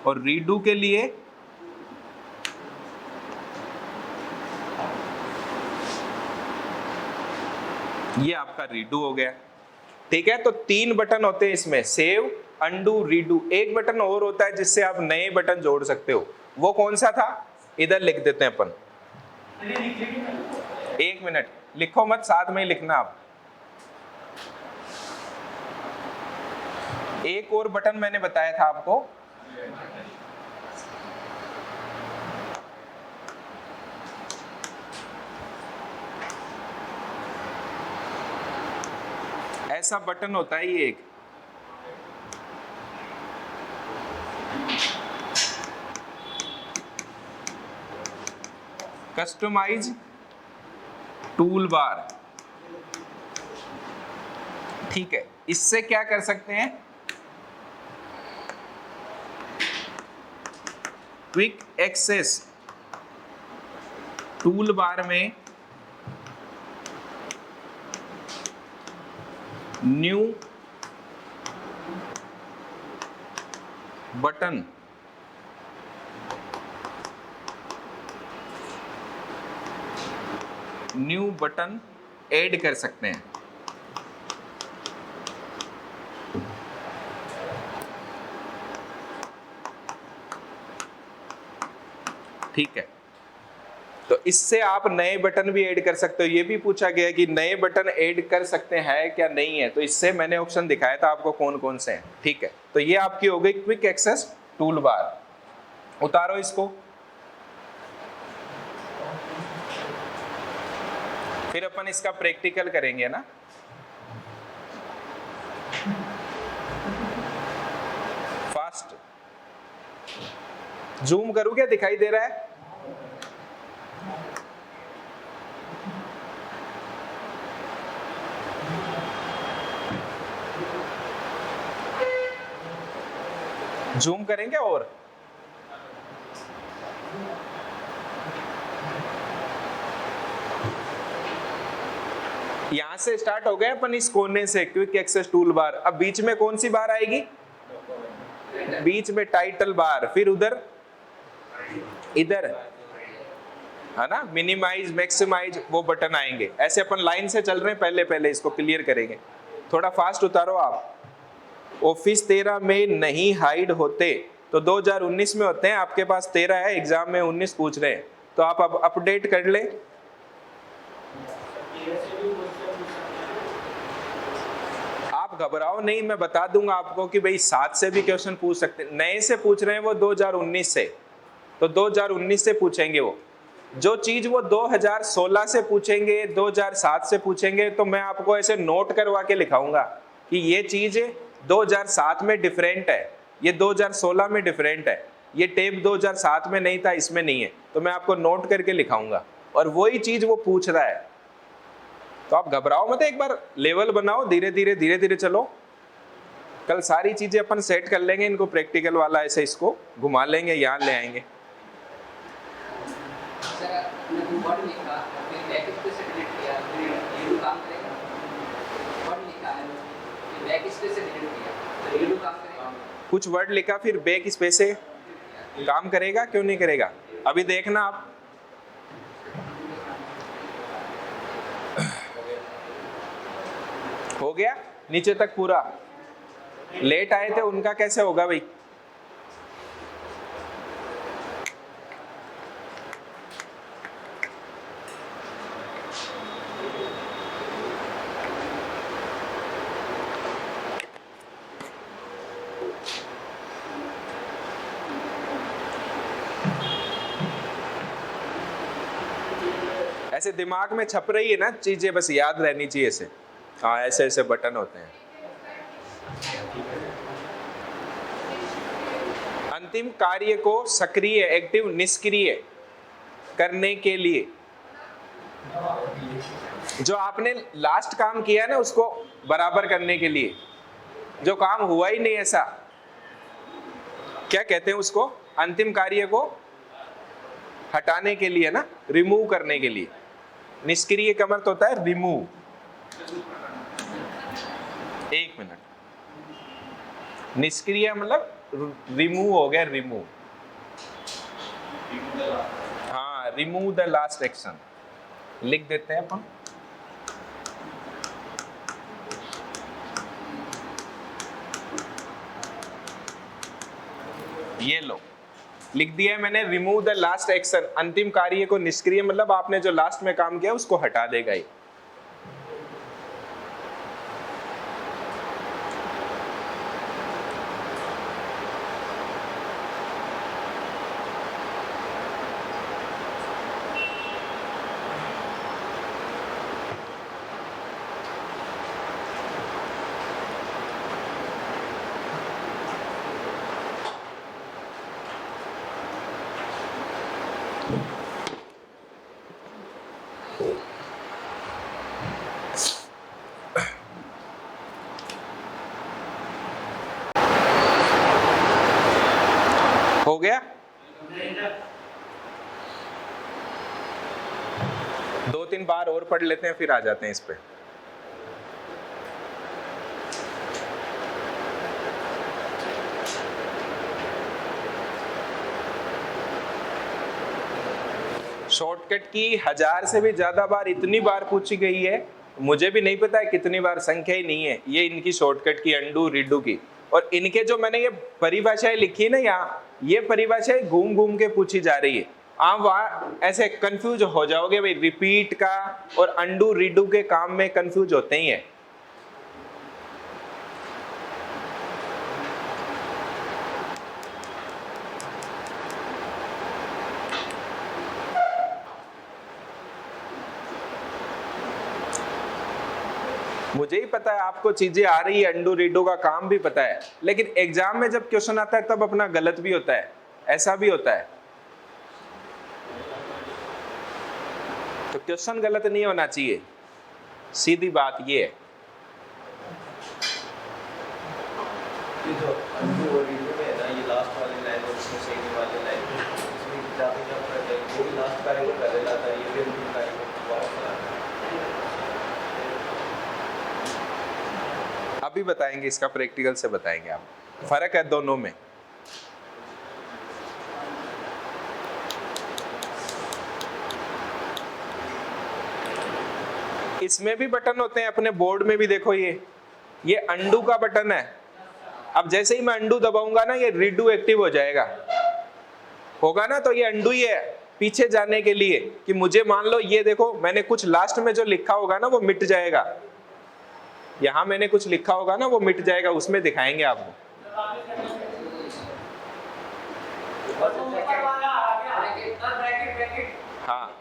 और रीडू के लिए ये आपका रीडू हो गया। ठीक है, तो 3 बटन होते हैं इसमें, सेव, अंडू, रीडू। एक बटन और होता है जिससे आप नए बटन जोड़ सकते हो। वो कौन सा था? इधर लिख देते हैं अपन। 1 मिनट, लिखो मत, साथ में ही लिखना आप। एक और बटन मैंने बताया था आपको, ऐसा बटन होता है ये एक, कस्टमाइज टूल बार। ठीक है, इससे क्या कर सकते हैं? क्विक एक्सेस टूल बार में new button new button add कर सकते हैं। ठीक है, तो इससे आप नए बटन भी ऐड कर सकते हो। ये भी पूछा गया कि नए बटन ऐड कर सकते हैं क्या, नहीं है, तो इससे मैंने ऑप्शन दिखाया था आपको कौन कौन से हैं। ठीक है, तो ये आपकी हो गई क्विक एक्सेस टूल बार। उतारो इसको, फिर अपन इसका प्रैक्टिकल करेंगे ना। फास्ट जूम करूं क्या, दिखाई दे रहा है? जूम करेंगे और यहां से स्टार्ट हो गए अपन इस कोने से क्विक एक्सेस टूल बार। अब बीच में कौन सी बार आएगी? बीच में टाइटल बार, फिर उधर इधर है ना मिनिमाइज मैक्सिमाइज वो बटन आएंगे। ऐसे अपन लाइन से चल रहे हैं, पहले पहले इसको क्लियर करेंगे। थोड़ा फास्ट उतारो आप। ऑफिस 13 में नहीं हाइड होते तो 2019 में होते हैं। आपके पास 13 है, एग्जाम में 19 पूछ रहे हैं, तो आप अब अपडेट कर ले। आप घबराओ नहीं, मैं बता दूंगा आपको कि भाई 7 से भी क्वेश्चन पूछ सकते हैं। नए से पूछ रहे हैं वो 2019 से, तो 2019 से पूछेंगे। वो जो चीज वो 2016 से पूछेंगे, 2007 से पूछेंगे, तो मैं आपको ऐसे नोट करवा के लिखाऊंगा कि ये चीज 2007 में डिफरेंट है, ये 2016 में डिफरेंट है, ये टेप 2007 में नहीं था, इसमें नहीं है, तो मैं आपको नोट करके लिखाऊंगा। और वही चीज वो पूछ रहा है, तो आप घबराओ मत, एक बार लेवल बनाओ, धीरे धीरे धीरे धीरे चलो। कल सारी चीजें अपन सेट कर लेंगे, इनको प्रैक्टिकल वाला ऐसे इसको घुमा लेंगे, यहाँ ले आएंगे। कुछ वर्ड लिखा फिर बैक स्पेस से काम करेगा, क्यों नहीं करेगा? अभी देखना आप। हो गया नीचे तक पूरा। लेट आए थे उनका कैसे होगा भाई? ऐसे दिमाग में छप रही है ना चीजें, बस याद रहनी चाहिए ऐसे। हाँ, ऐसे ऐसे बटन होते हैं। अंतिम कार्य को सक्रिय एक्टिव निष्क्रिय करने के लिए, जो आपने लास्ट काम किया ना उसको बराबर करने के लिए, जो काम हुआ ही नहीं ऐसा, क्या कहते हैं उसको? अंतिम कार्य को हटाने के लिए ना, रिमूव करने के लिए। निष्क्रिय का मतलब होता है रिमूव। एक मिनट, निष्क्रिय मतलब रिमूव हो गया, रिमूव। हाँ, रिमूव द लास्ट एक्शन लिख देते हैं अपन। ये लो, लिख दिया है मैंने, रिमूव द लास्ट एक्शन। अंतिम कार्य को निष्क्रिय मतलब आपने जो लास्ट में काम किया उसको हटा देगा ये। हो गया? 2-3 बार और पढ़ लेते हैं, फिर आ जाते हैं इस पे। शॉर्टकट की 1000 से भी ज्यादा बार इतनी बार पूछी गई है, मुझे भी नहीं पता है कितनी बार, संख्या ही नहीं है ये इनकी शॉर्टकट की, अंडू रीडू की। और इनके जो मैंने ये परिभाषाएं लिखी है ना यहाँ, ये परिभाषाएं घूम घूम के पूछी जा रही है। आप वहां ऐसे कंफ्यूज हो जाओगे भाई, रिपीट का और अंडू रीडू के काम में कंफ्यूज होते ही है। मुझे ही पता है आपको चीजें आ रही है, अंडू रीडू का काम भी पता है, लेकिन एग्जाम में जब क्वेश्चन आता है तब अपना गलत भी होता है, ऐसा भी होता है। तो क्वेश्चन गलत नहीं होना चाहिए, सीधी बात ये है। ये जो अंडू और रीडू में है ना, ये लास्ट वाली लाइन और इसमें सेकंड वाली लाइन, इसमें जाते क्या फर्क है? वो भी लास्ट कार्य को पहले लाता है, ये फिर दूसरा कार्य को वापस लाता है। अभी बताएंगे, इसका प्रैक्टिकल से बताएंगे आप, फर्क है दोनों में। इसमें भी बटन होते हैं, अपने बोर्ड में भी देखो, ये अंडू का बटन है। अब जैसे ही मैं अंडू दबाऊंगा ना, ये रीडू एक्टिव हो जाएगा, होगा ना, तो ये अंडू ही है पीछे जाने के लिए, कि मुझे मान लो ये देखो मैंने कुछ लास्ट में जो लिखा होगा ना वो मिट जाएगा, यहां मैंने कुछ लिखा होगा ना वो मिट जाएगा, उसमें दिखाएंगे आपको। हाँ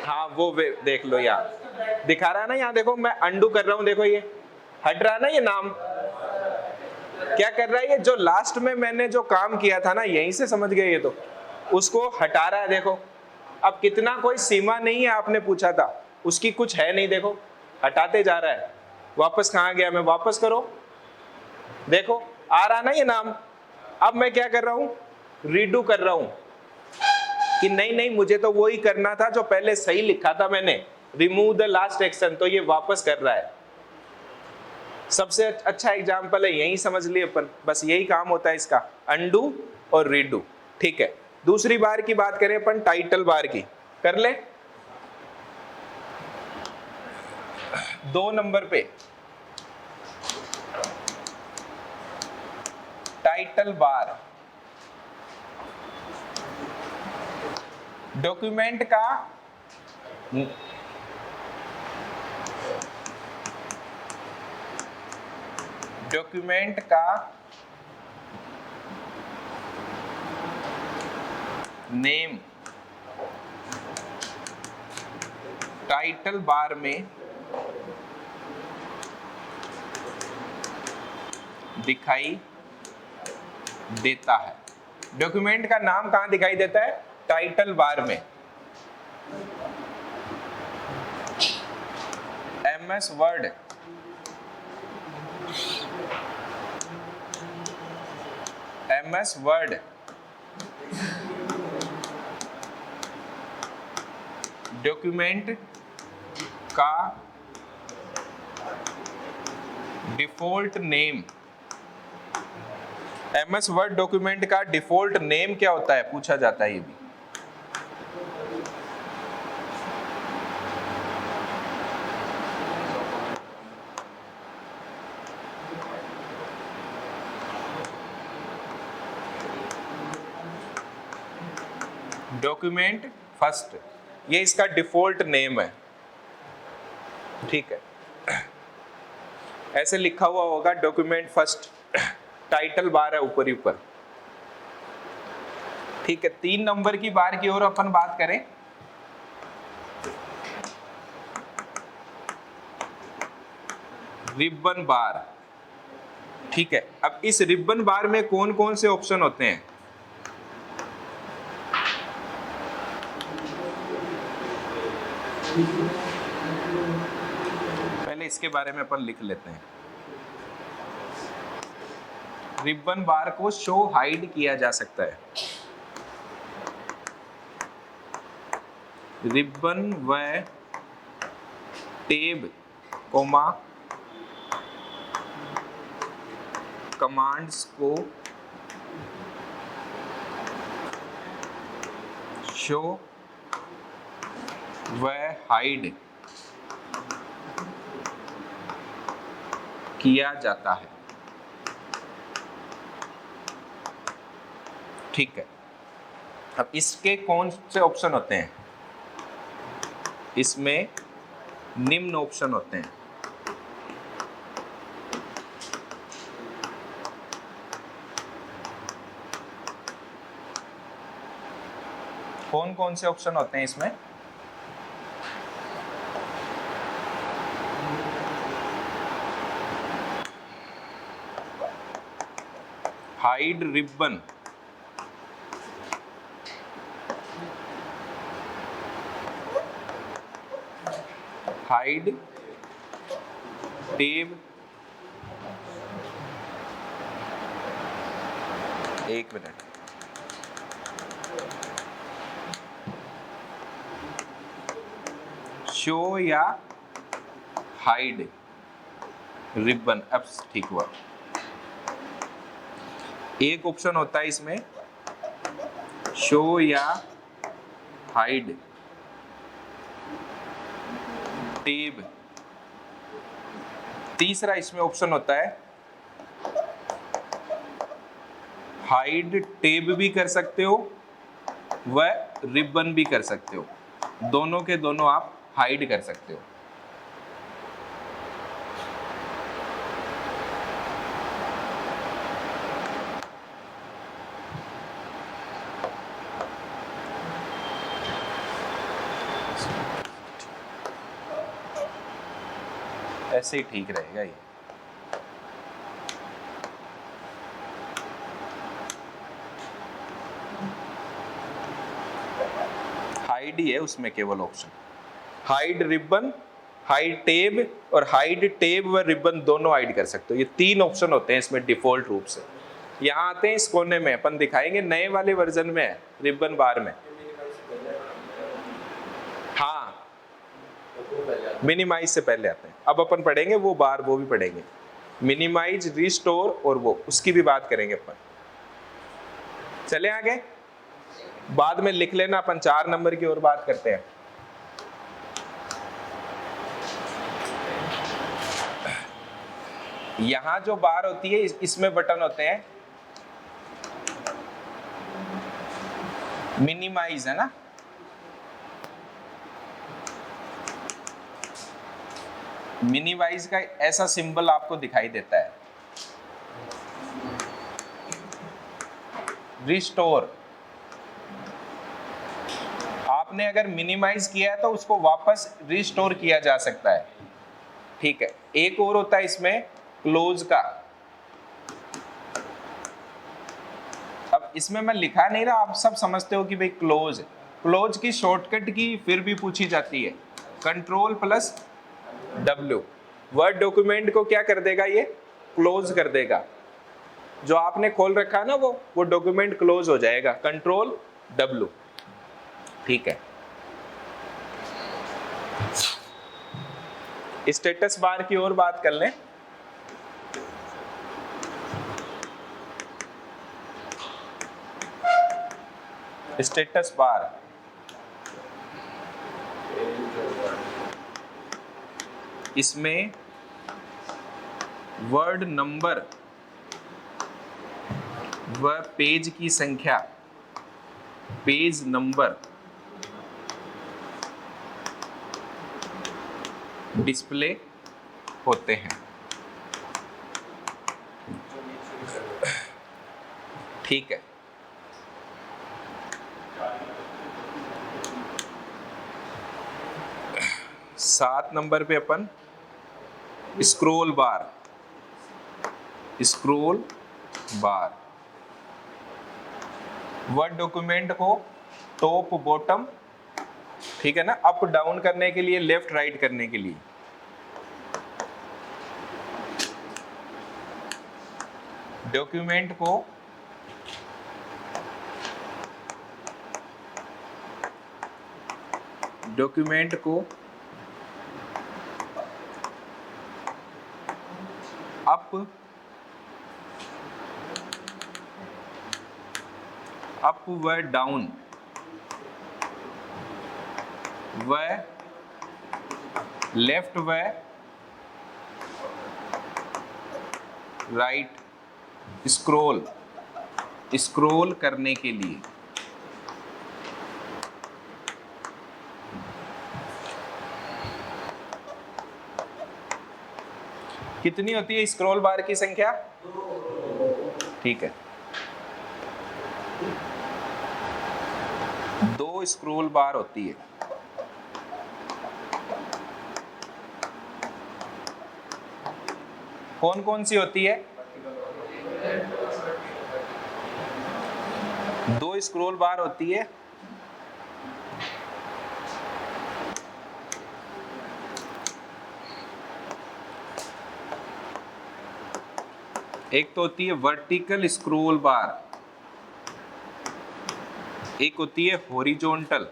हाँ, वो देख लो, यहाँ दिखा रहा है ना, यहाँ देखो मैं अंडू कर रहा हूँ, देखो ये हट रहा है ना, ये नाम क्या कर रहा है, ये जो लास्ट में मैंने जो काम किया था ना, यहीं से समझ गए, ये तो उसको हटा रहा है, देखो। अब कितना कोई सीमा नहीं है, आपने पूछा था, उसकी कुछ है नहीं, देखो हटाते जा रहा है। वापस कहाँ गया मैं, वापस करो, देखो आ रहा ना ये नाम। अब मैं क्या कर रहा हूँ, रीडू कर रहा हूँ कि नहीं नहीं, मुझे तो वही करना था जो पहले सही लिखा था मैंने, रिमूव द लास्ट एक्शन, तो ये वापस कर रहा है। सबसे अच्छा एग्जाम्पल है, यही समझ लिए अपन, बस यही काम होता है इसका, अंडू और रीडू। ठीक है, दूसरी बार की बात करें अपन, टाइटल बार की कर ले। 2 नंबर पे टाइटल बार, डॉक्यूमेंट का नेम टाइटल बार में दिखाई देता है। डॉक्यूमेंट का नाम कहां दिखाई देता है, टाइटल बार में। MS Word, MS Word document का default name, MS Word document का डिफॉल्ट नेम क्या होता है, पूछा जाता है ये भी। डॉक्यूमेंट फर्स्ट, ये इसका डिफॉल्ट नेम है। ठीक है, ऐसे लिखा हुआ होगा डॉक्यूमेंट फर्स्ट, टाइटल बार है ऊपर ही ऊपर। ठीक है, 3 नंबर की बार की ओर अपन बात करें। रिबन बार। ठीक है, अब इस रिबन बार में कौन कौन से ऑप्शन होते हैं, पहले इसके बारे में अपन लिख लेते हैं। रिबन बार को शो हाइड किया जा सकता है। रिबन व टेब कोमा कमांड्स को शो व हाइड किया जाता है। ठीक है, अब इसके कौन से ऑप्शन होते हैं? इसमें निम्न ऑप्शन होते हैं। कौन कौन से ऑप्शन होते हैं इसमें? हाइड रिबन, हाइड टेब, एक मिनट, शो या हाइड रिबन। अब ठीक हुआ। एक ऑप्शन होता है इसमें शो या हाइड टेब। तीसरा इसमें ऑप्शन होता है हाइड टेब भी कर सकते हो व रिबन भी कर सकते हो। दोनों के दोनों आप हाइड कर सकते हो। ऐसे ही ठीक रहेगा ये। हाइड ही है उसमें केवल ऑप्शन, हाइड रिबन, हाइड टेब, और हाइड टेब व रिबन दोनों हाइड कर सकते हो। ये तीन ऑप्शन होते हैं इसमें डिफॉल्ट रूप से। यहाँ आते हैं इस कोने में, अपन दिखाएंगे नए वाले वर्जन में है रिबन बार में। हाँ, मिनिमाइज से पहले आते हैं। अब अपन पढ़ेंगे वो बार, वो भी पढ़ेंगे, मिनिमाइज, रिस्टोर और वो, उसकी भी बात करेंगे अपन। चले आगे, बाद में लिख लेना, अपन 4 नंबर की और बात करते हैं। यहां जो बार होती है इसमें बटन होते हैं, मिनिमाइज है ना, मिनिमाइज का ऐसा सिंबल आपको दिखाई देता है। रिस्टोर, आपने अगर मिनिमाइज किया है तो उसको वापस रिस्टोर किया जा सकता है। ठीक है, एक और होता है इसमें क्लोज का। अब इसमें मैं लिखा नहीं रहा, आप सब समझते हो कि भाई क्लोज, क्लोज की शॉर्टकट की फिर भी पूछी जाती है, Ctrl+W। वर्ड डॉक्यूमेंट को क्या कर देगा, ये क्लोज कर देगा। जो आपने खोल रखा है ना वो डॉक्यूमेंट क्लोज हो जाएगा, Ctrl+W। ठीक है, स्टेटस बार की और बात कर लें। स्टेटस बार, इसमें वर्ड नंबर व पेज की संख्या, पेज नंबर डिस्प्ले होते हैं। ठीक है, सात नंबर पे अपन scroll bar, scroll bar Word document को टॉप बॉटम, ठीक है ना, अप डाउन करने के लिए, लेफ्ट राइट करने के लिए। डॉक्यूमेंट को अप व डाउन व लेफ्ट व राइट स्क्रॉल करने के लिए। कितनी होती है स्क्रॉल बार की संख्या? ठीक है, 2 स्क्रॉल बार होती है। कौन कौन सी होती है? 2 स्क्रॉल बार होती है। एक तो होती है वर्टिकल स्क्रॉल बार, एक होती है हॉरिजॉन्टल।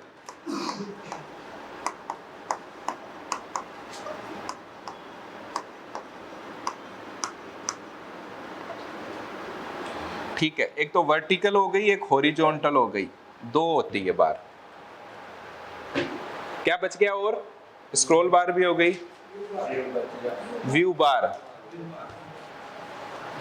ठीक है, एक तो वर्टिकल हो गई, एक हॉरिजॉन्टल हो गई, 2 होती है बार। क्या बच गया? और स्क्रॉल बार भी हो गई, व्यू बार।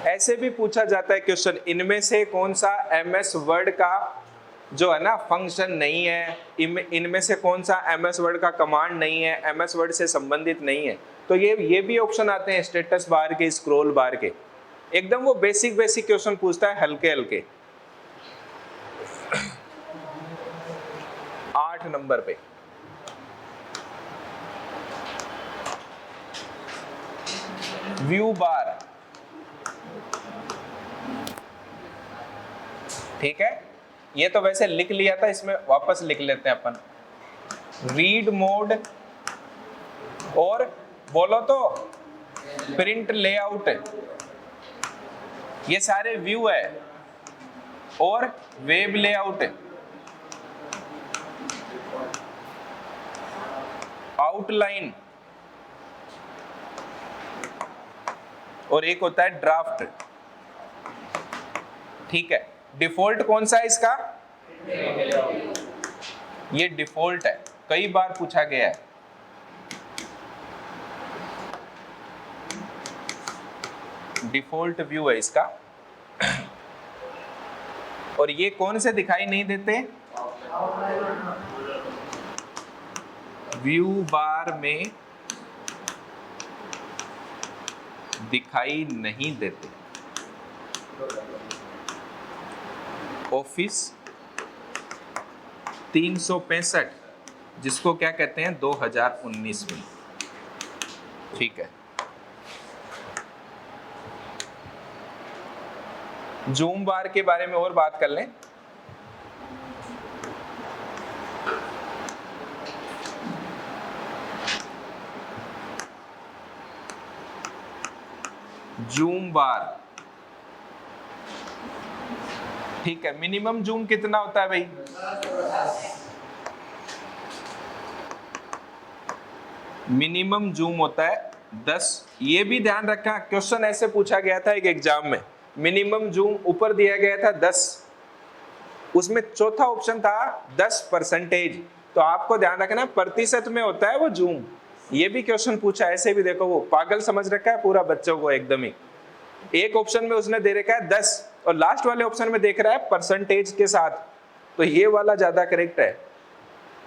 ऐसे भी पूछा जाता है क्वेश्चन, इनमें से कौन सा एमएस वर्ड का जो है ना फंक्शन नहीं है, इनमें से कौन सा एमएस वर्ड का कमांड नहीं है, एमएस वर्ड से संबंधित नहीं है। तो ये भी ऑप्शन आते हैं स्टेटस बार के, स्क्रॉल बार के। एकदम वो बेसिक क्वेश्चन पूछता है, हल्के हल्के। 8 नंबर पे व्यू बार। ठीक है, ये तो वैसे लिख लिया था, इसमें वापस लिख लेते हैं अपन। रीड मोड और बोलो तो प्रिंट लेआउट, ये सारे व्यू है। और वेब लेआउट, आउटलाइन, और एक होता है ड्राफ्ट। ठीक है, डिफॉल्ट कौन सा है इसका? ये डिफॉल्ट है, कई बार पूछा गया है। डिफॉल्ट व्यू है इसका। और ये कौन से दिखाई नहीं देते? व्यू बार में दिखाई नहीं देते। ऑफिस 365, जिसको क्या कहते हैं 2019 में। ठीक है, जूम बार के बारे में और बात कर लें। जूम बार, ठीक है, मिनिमम जूम कितना होता है भाई? मिनिमम जूम होता है 10। ये भी ध्यान रखना, क्वेश्चन ऐसे पूछा गया था एक एग्जाम में, मिनिमम जूम ऊपर दिया गया था 10, उसमें चौथा ऑप्शन था 10%। तो आपको ध्यान रखना प्रतिशत में होता है वो जूम। ये भी क्वेश्चन पूछा, ऐसे भी देखो, वो पागल समझ रखा है पूरा बच्चों को एकदम ही। एक ऑप्शन में उसने दे रखा है 10 और लास्ट वाले ऑप्शन में देख रहा है परसेंटेज के साथ, तो ये वाला ज्यादा करेक्ट है।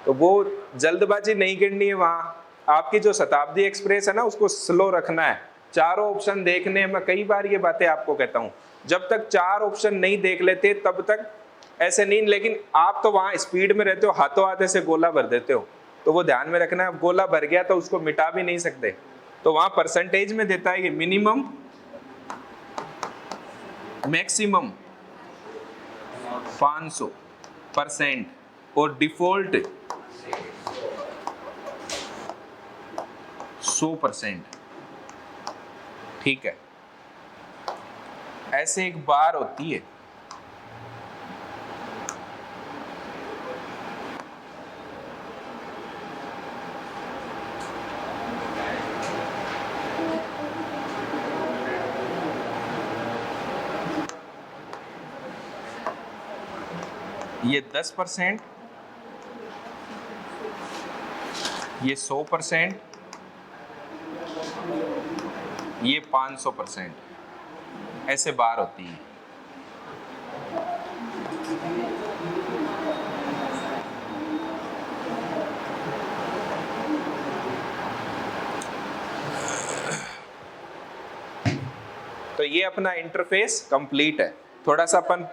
तो वो जल्दबाजी नहीं करनी है वहां। आपकी जो शताब्दी एक्सप्रेस है ना, उसको स्लो रखना है। चारों ऑप्शन देखने में, कई बार ये बातें आपको कहता हूं, जब तक 4 ऑप्शन नहीं देख लेते तब तक ऐसे नहीं। लेकिन आप तो वहां स्पीड में रहते हो, हाथों हाथ ऐसे गोला भर देते हो, तो वो ध्यान में रखना है। गोला भर गया तो उसको मिटा भी नहीं सकते, तो वहां परसेंटेज में देता है कि मिनिमम, मैक्सिमम 500% और डिफॉल्ट 100%। ठीक है, ऐसे एक बार होती है। ये 10%, ये 100%, ये 500%, ऐसे बार होती है। तो ये अपना इंटरफेस कंप्लीट है। थोड़ा सा अपन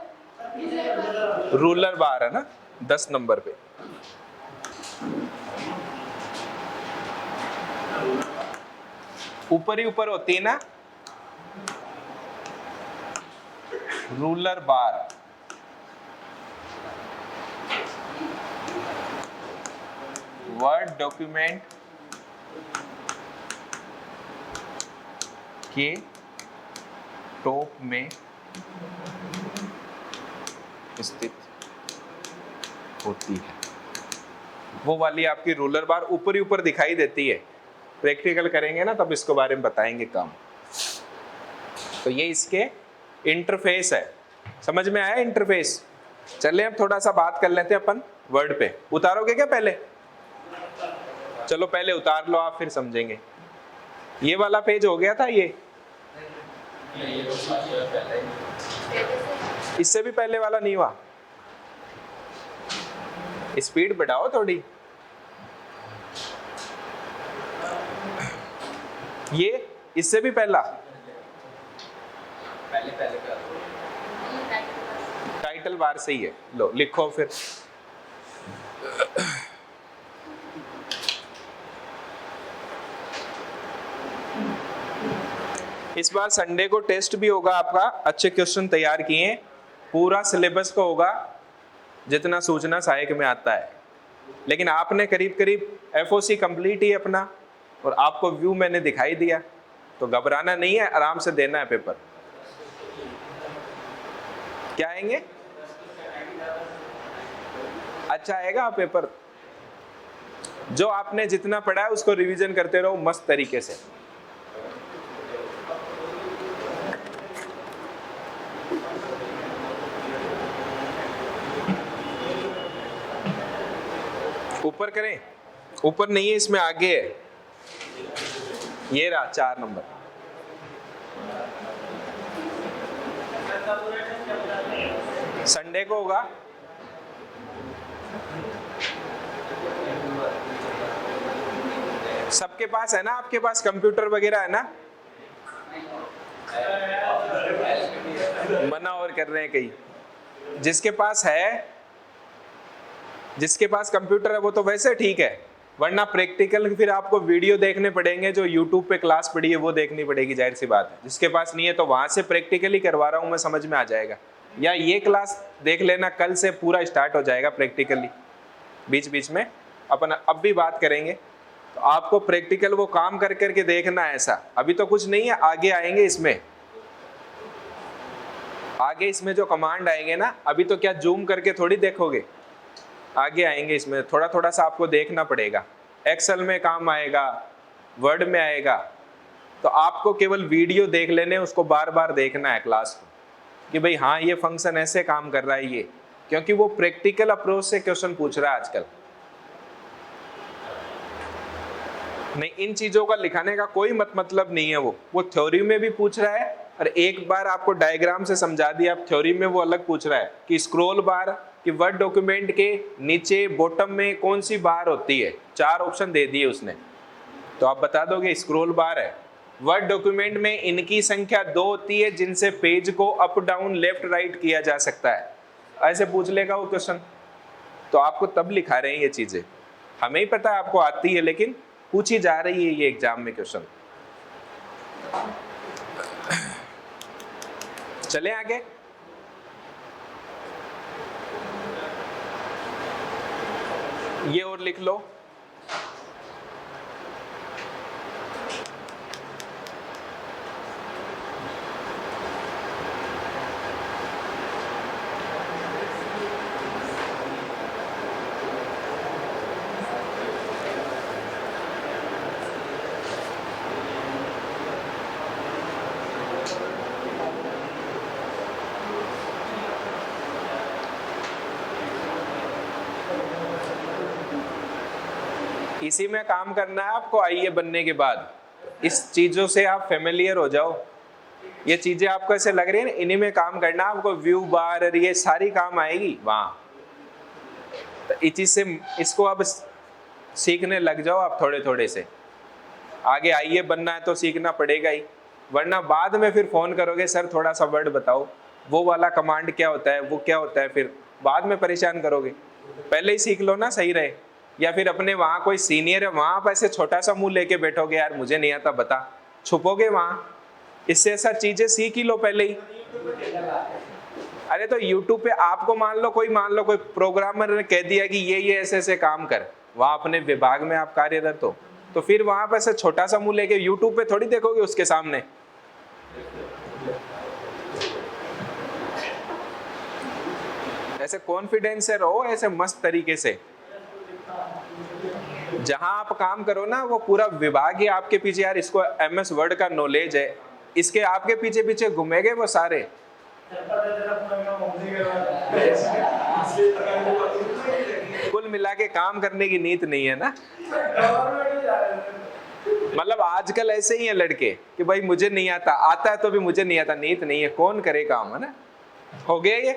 रूलर बार है ना 10 नंबर पे, ऊपर ही ऊपर होती है ना रूलर बार। वर्ड डॉक्यूमेंट के टॉप में स्थित होती है। वो वाली आपकी रूलर बार ऊपर ही ऊपर दिखाई देती है। प्रैक्टिकल करेंगे ना तब इसके बारे में बताएंगे काम। तो ये इसके इंटरफेस है। समझ में आया इंटरफेस? चलिए अब थोड़ा सा बात कर लेते हैं अपन वर्ड पे। उतारोगे क्या पहले? चलो पहले उतार लो आप, फिर समझेंगे। ये वाला पेज हो गया था ये, इससे भी पहले वाला नहीं हुआ। स्पीड बढ़ाओ थोड़ी। ये इससे भी पहला पहले टाइटल बार सही है। लो लिखो फिर। इस बार संडे को टेस्ट भी होगा आपका। अच्छे क्वेश्चन तैयार किए हैं, पूरा सिलेबस का होगा जितना सूचना सहायक में आता है। लेकिन आपने करीब करीब एफओसी कंप्लीट ही अपना, और आपको व्यू मैंने दिखाई दिया, तो घबराना नहीं है, आराम से देना है पेपर। क्या आएंगे? अच्छा आएगा पेपर। जो आपने जितना पढ़ा है उसको रिवीजन करते रहो मस्त तरीके से। ऊपर करें? ऊपर नहीं है, इसमें आगे है। ये रहा 4 नंबर। संडे को होगा। सबके पास है ना? आपके पास कंप्यूटर वगैरह है ना? मना और कर रहे हैं कई। जिसके पास है, जिसके पास कंप्यूटर है वो तो वैसे ठीक है, वरना प्रैक्टिकल फिर आपको वीडियो देखने पड़ेंगे। जो यूट्यूब पे क्लास पड़ी है वो देखनी पड़ेगी, जाहिर सी बात है। जिसके पास नहीं है तो वहां से प्रैक्टिकली करवा रहा हूं मैं, समझ में आ जाएगा। या ये क्लास देख लेना, कल से पूरा स्टार्ट हो जाएगा प्रैक्टिकली। बीच बीच में अपन अब भी बात करेंगे, तो आपको प्रैक्टिकल वो काम कर करके देखना है। ऐसा अभी तो कुछ नहीं है, आगे आएंगे इसमें। आगे इसमें जो कमांड आएंगे ना, अभी तो क्या जूम करके थोड़ी देखोगे, आगे आएंगे इसमें। थोड़ा थोड़ा सा आपको देखना पड़ेगा। एक्सेल में काम आएगा, वर्ड में आएगा, तो आपको केवल वीडियो देख लेने, उसको बार बार देखना है क्लास को, कि भाई हाँ ये फंक्शन ऐसे काम कर रहा है ये, क्योंकि वो प्रैक्टिकल अप्रोच से क्वेश्चन पूछ रहा है आजकल। नहीं, इन चीजों का लिखाने का कोई मतलब नहीं है। वो थ्योरी में भी पूछ रहा है, और एक बार आपको डायग्राम से समझा दिया, आप थ्योरी में वो अलग पूछ रहा है कि स्क्रॉल बार कि वर्ड डॉक्यूमेंट के नीचे बॉटम में कौन सी बार होती है। 4 ऑप्शन दे दिए उसने, तो आप बता दोगे स्क्रॉल बार है। वर्ड डॉक्यूमेंट में इनकी संख्या 2 होती है, जिनसे पेज को अप डाउन लेफ्ट राइट किया जा सकता है। ऐसे पूछ लेगा वो क्वेश्चन, तो आपको तब लिखा रहे हैं ये चीजें। हमें ही पता है आपको आती है, लेकिन पूछी जा रही है ये एग्जाम में क्वेश्चन। चले आगे। ये और लिख लो, इसी में काम करना है आपको आईए बनने के बाद। इस चीजों से आप फेमिलियर हो जाओ, ये चीजें आपको ऐसे लग रही है ना, इन्हीं में काम करना आपको, व्यू बार और ये सारी काम आएगी वहां। तो इस चीज से इसको अब सीखने लग जाओ आप थोड़े थोड़े से। आगे आईए बनना है तो सीखना पड़ेगा ही, वरना बाद में फिर फोन करोगे सर थोड़ा सा वर्ड बताओ, वो वाला कमांड क्या होता है, वो क्या होता है, फिर बाद में परेशान करोगे। पहले ही सीख लो ना, सही रहे। या फिर अपने वहां कोई सीनियर है, वहां आप ऐसे छोटा सा मुंह लेके बैठोगे, यार मुझे नहीं आता बता, छुपोगे वहां। इससे ऐसा चीजें सीख ही लो पहले ही। अरे तो YouTube पे आपको मान लो कोई प्रोग्रामर ने कह दिया कि ये ऐसे ऐसे काम कर, वहां अपने विभाग में आप कार्यरत हो, तो फिर वहां पर ऐसे छोटा सा मुंह लेके YouTube पे थोड़ी देखोगे उसके सामने। ऐसे कॉन्फिडेंस से रहो, ऐसे मस्त तरीके से। जहां आप काम करो ना, वो पूरा विभाग ही आपके पीछे, यार इसको MS वर्ड का नॉलेज है, इसके आपके पीछे पीछे घूमेंगे वो सारे। कुल मिला के काम करने की नीत नहीं है ना। मतलब आजकल ऐसे ही है लड़के कि भाई मुझे नहीं आता, आता है तो भी मुझे नहीं आता, नीत नहीं है, कौन करे काम, है ना। हो गया ये।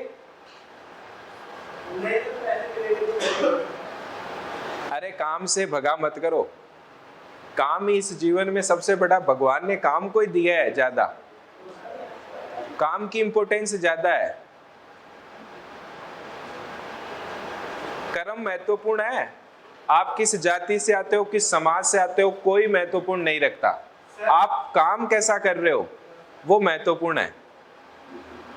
अरे काम से भगा मत करो, काम ही इस जीवन में सबसे बड़ा, भगवान ने काम को ही दिया है ज्यादा, काम की इंपॉर्टेंस ज्यादा है। कर्म महत्वपूर्ण है, आप किस जाति से आते हो, किस समाज से आते हो, कोई महत्वपूर्ण नहीं रखता, आप काम कैसा कर रहे हो वो महत्वपूर्ण है।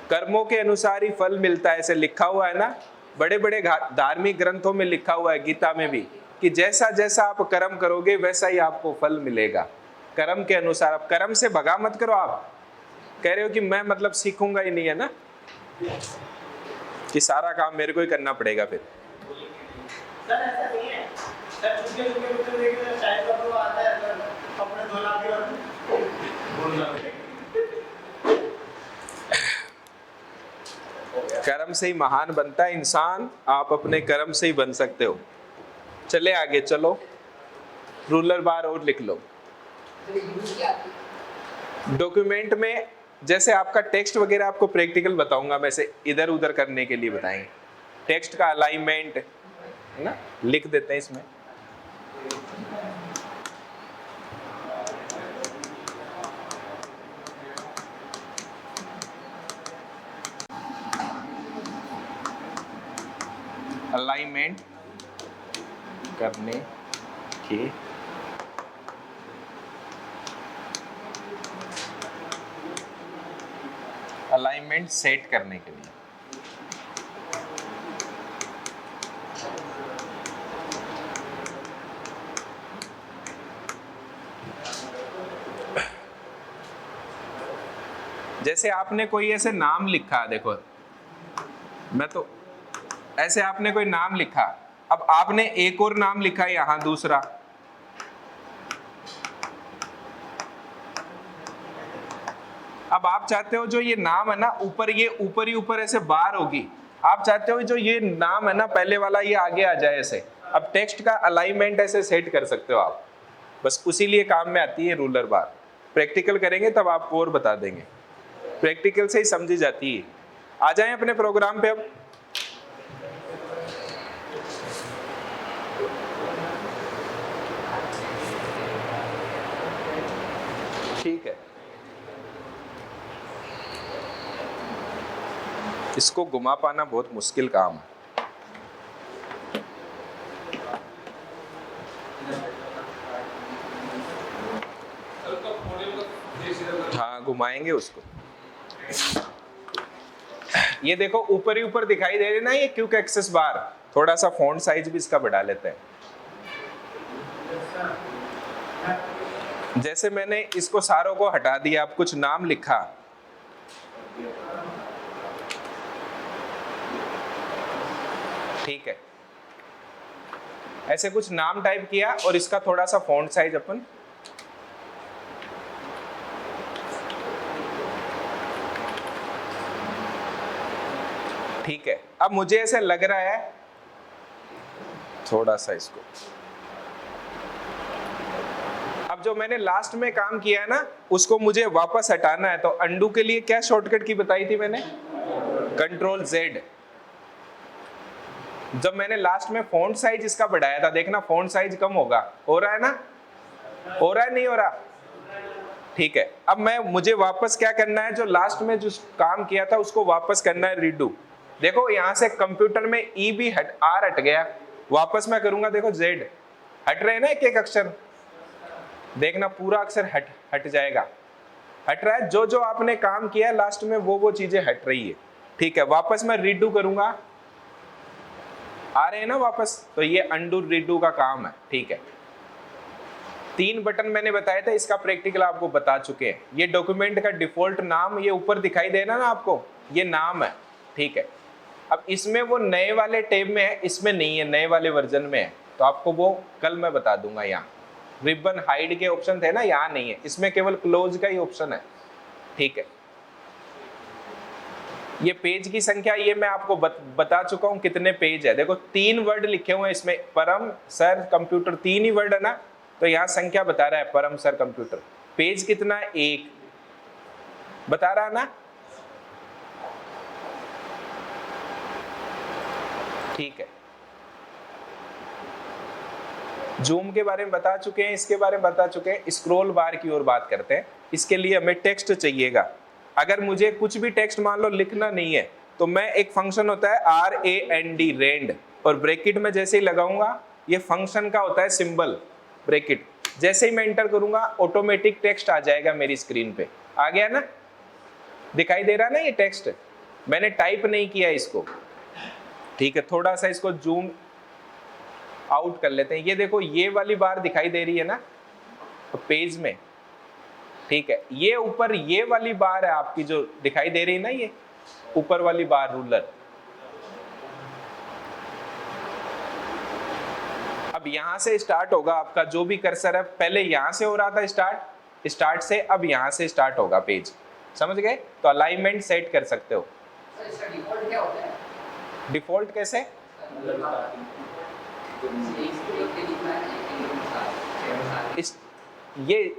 कर्मों के अनुसार ही फल मिलता है, ऐसे लिखा हुआ है ना, बड़े बड़े धार्मिक ग्रंथों में लिखा हुआ है, गीता में भी, कि जैसा जैसा आप कर्म करोगे वैसा ही आपको फल मिलेगा, कर्म के अनुसार। आप कर्म से भगा मत करो। आप कह रहे हो कि मैं मतलब सीखूंगा ही नहीं, है ना, कि सारा काम मेरे को ही करना पड़ेगा फिर। सर ऐसा नहीं है सर, छुट्टी देखिए चाय का तो आता है सर, कपड़े धोना के बाद कर्म से ही महान बनता है इंसान, आप अपने कर्म से ही बन सकते हो। चले आगे चलो, रूलर बार और लिख लो। डॉक्यूमेंट में जैसे आपका टेक्स्ट वगैरह आपको प्रैक्टिकल बताऊंगा, वैसे इधर उधर करने के लिए बताएंगे। टेक्स्ट का अलाइनमेंट है ना, लिख देते हैं इसमें। अलाइनमेंट करने के अलाइनमेंट सेट करने के लिए जैसे आपने कोई ऐसे नाम लिखा, देखो मैं तो ऐसे आपने कोई नाम लिखा, अब आपने एक और नाम लिखा यहां दूसरा, अब आप चाहते हो जो ये नाम है ना ऊपर, ये ऊपर ही ऊपर ऐसे बार होगी, आप चाहते हो जो ये नाम है ना पहले वाला ये आगे आ जाए ऐसे। अब टेक्स्ट का अलाइनमेंट ऐसे सेट कर सकते हो आप, बस उसी लिए काम में आती है रूलर बार। प्रैक्टिकल करेंगे तब आपको और बता देंगे, प्रैक्टिकल से ही समझी जाती है। आ जाएं अपने प्रोग्राम पे अब। ठीक है, इसको घुमा पाना बहुत मुश्किल काम है। हाँ घुमाएंगे उसको। ये देखो ऊपर ही ऊपर दिखाई दे रही ना ये क्विक एक्सेस बार, थोड़ा सा फॉन्ट साइज भी इसका बढ़ा लेते हैं। जैसे मैंने इसको सारों को हटा दिया, अब कुछ नाम लिखा, ठीक है, ऐसे कुछ नाम टाइप किया और इसका थोड़ा सा फॉन्ट साइज अपन ठीक है। अब मुझे ऐसे लग रहा है थोड़ा सा इसको अब जो मैंने लास्ट में काम किया है ना उसको मुझे वापस हटाना है, तो अंडू के लिए क्या शॉर्टकट की बताई थी मैंने? Control Z। जब मैंने लास्ट में फॉन्ट साइज इसका बढ़ाया था, देखना फॉन्ट साइज कम होगा, हो रहा है ना? हो रहा है नहीं हो रहा? ठीक है। अब मुझे वापस क्या करना है, जो लास्ट में जो काम किया था उसको वापस करना है रीडू। देखो यहां से कंप्यूटर में ई भी आर हट गया, वापस मैं करूंगा, देखो Z हट रहे हैं ना, एक एक अक्षर, देखना पूरा अक्षर हट जाएगा, हट रहा है। जो जो आपने काम किया है लास्ट में वो चीजें हट रही है। ठीक है, वापस मैं रीडू करूंगा, आ रहे हैं ना वापस, तो ये अंडू रीडू का काम है। ठीक है, 3 बटन मैंने बताया था, इसका प्रैक्टिकल आपको बता चुके हैं। ये डॉक्यूमेंट का डिफॉल्ट नाम ये ऊपर दिखाई दे रहा ना आपको, ये नाम है। ठीक है, अब इसमें वो नए वाले टैब में है, इसमें नहीं है, नए वाले वर्जन में है, तो आपको वो कल मैं बता दूंगा। यहाँ रिबन हाइड के ऑप्शन थे ना, यहाँ नहीं है, इसमें केवल क्लोज का ही ऑप्शन है। ठीक है, ये पेज की संख्या ये मैं आपको बता चुका हूं कितने पेज है। देखो 3 वर्ड लिखे हुए हैं इसमें, परम सर कंप्यूटर, 3 ही वर्ड है ना, तो यहाँ संख्या बता रहा है परम सर कंप्यूटर। पेज कितना है? 1 बता रहा है ना। ठीक है, जूम के बारे में बता चुके हैं, इसके बारे में बता चुके हैं। स्क्रॉल बार की ओर बात करते हैं। इसके लिए हमें टेक्स्ट चाहिएगा। अगर मुझे कुछ भी टेक्स्ट मान लो लिखना नहीं है, तो मैं एक फंक्शन होता है RAND रेंड, और ब्रैकेट में जैसे ही लगाऊंगा, ये फंक्शन का होता है सिंबल ब्रैकेट, जैसे ही मैं एंटर करूंगा ऑटोमेटिक टेक्स्ट आ जाएगा मेरी स्क्रीन पे। आ गया ना, दिखाई दे रहा ना ये टेक्स्ट, मैंने टाइप नहीं किया इसको। ठीक है, थोड़ा सा इसको जूम आउट कर लेते हैं। ये देखो ये वाली बार दिखाई दे रही है ना तो पेज में। ठीक है, ये ऊपर ये वाली बार है आपकी जो दिखाई दे रही है ना, ये ऊपर वाली बार रूलर। अब यहां से स्टार्ट होगा आपका जो भी कर्सर है, पहले यहां से हो रहा था स्टार्ट से, अब यहां से स्टार्ट होगा पेज। समझ गए? तो अलाइनमेंट सेट कर सकते हो। डिफॉल्ट क्या होता है? डिफॉल्ट कैसे? ये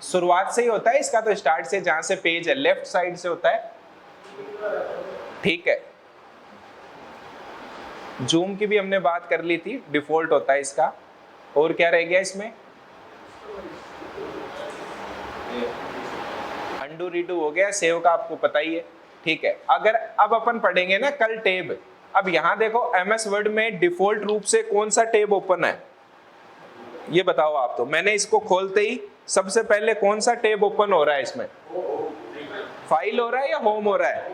शुरुआत से ही होता है इसका, तो स्टार्ट से, जहां से पेज है लेफ्ट साइड से होता है। ठीक है, जूम की भी हमने बात कर ली थी, डिफॉल्ट होता है इसका। और क्या रह गया इसमें? अंडू रीडू हो गया, सेव का आपको पता ही है। ठीक है, अगर अब अपन पढ़ेंगे ना कल टेब। अब यहां देखो MS वर्ड में डिफॉल्ट रूप से कौन सा टेब ओपन है, ये बताओ आप। तो मैंने इसको खोलते ही सबसे पहले कौन सा टेब ओपन हो रहा है इसमें? फाइल हो रहा है या होम हो रहा है?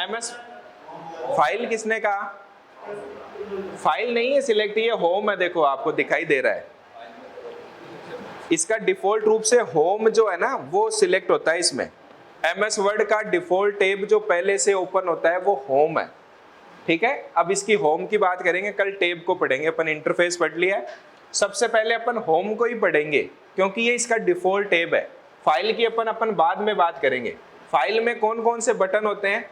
MS फाइल किसने कहा? फाइल नहीं है सिलेक्ट, ये होम है, देखो आपको दिखाई दे रहा है। इसका डिफॉल्ट रूप से होम जो है ना वो सिलेक्ट होता है इसमें। MS वर्ड का डिफॉल्ट टेब जो पहले से ओपन होता है वो होम है। ठीक है, अब इसकी होम की बात करेंगे, कल टेब को पढ़ेंगे। अपन इंटरफेस पढ़ लिया है, सबसे पहले अपन होम को ही पढ़ेंगे क्योंकि ये इसका डिफॉल्ट टेब है। फाइल की अपन बाद में बात करेंगे। फाइल में कौन कौन से बटन होते हैं?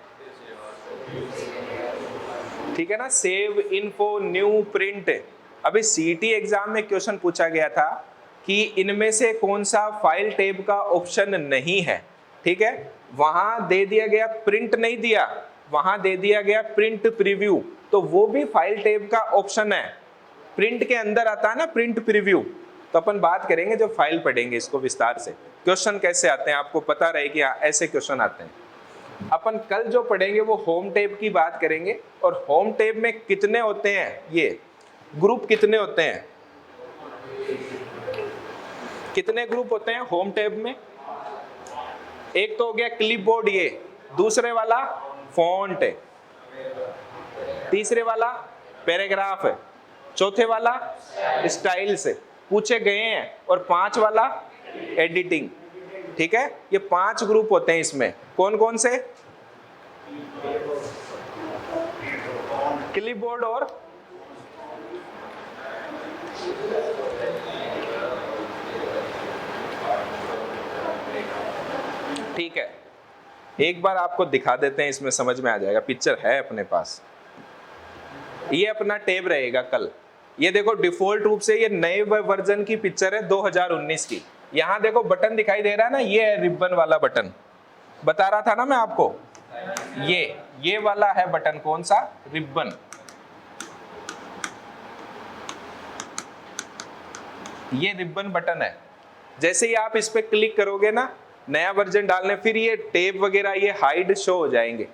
ठीक है ना, सेव, इन्फो, न्यू, प्रिंट। अभी CET एग्जाम में क्वेश्चन पूछा गया था कि इनमें से कौन सा फाइल टेब का ऑप्शन नहीं है। ठीक है, वहां दे दिया गया प्रिंट नहीं दिया, वहां दे दिया गया प्रिंट प्रीव्यू, तो वो भी फाइल टेब का ऑप्शन है। प्रिंट के अंदर आता है ना प्रिंट प्रीव्यू, तो अपन बात करेंगे जब फाइल पढ़ेंगे इसको विस्तार से। क्वेश्चन कैसे आते हैं आपको पता रहे कि ऐसे क्वेश्चन आते हैं। अपन कल जो पढ़ेंगे वो होम टैब की बात करेंगे, और होम टैब में कितने होते हैं, ये ग्रुप कितने होते हैं, कितने ग्रुप होते हैं होम टैब में? एक तो हो गया क्लिपबोर्ड, ये दूसरे वाला फॉन्ट है, तीसरे वाला पैराग्राफ है, चौथे वाला स्टाइल्स पूछे गए हैं, और 5 वाला एडिटिंग। ठीक है, ये 5 ग्रुप होते हैं इसमें। कौन कौन से? क्लिपबोर्ड और ठीक है, एक बार आपको दिखा देते हैं, इसमें समझ में आ जाएगा। पिक्चर है अपने पास, ये अपना टैब रहेगा कल। ये देखो डिफॉल्ट रूप से ये नए वर्जन की पिक्चर है 2019 की। यहाँ देखो बटन दिखाई दे रहा है ना, ये है रिबन वाला बटन, बता रहा था ना मैं आपको, ये वाला है बटन, कौन सा, रिबन। ये रिबन बटन है। जैसे ही आप इस पे क्लिक करोगे ना नया वर्जन डालने, फिर ये टैब वगैरह ये हाइड शो हो जाएंगे।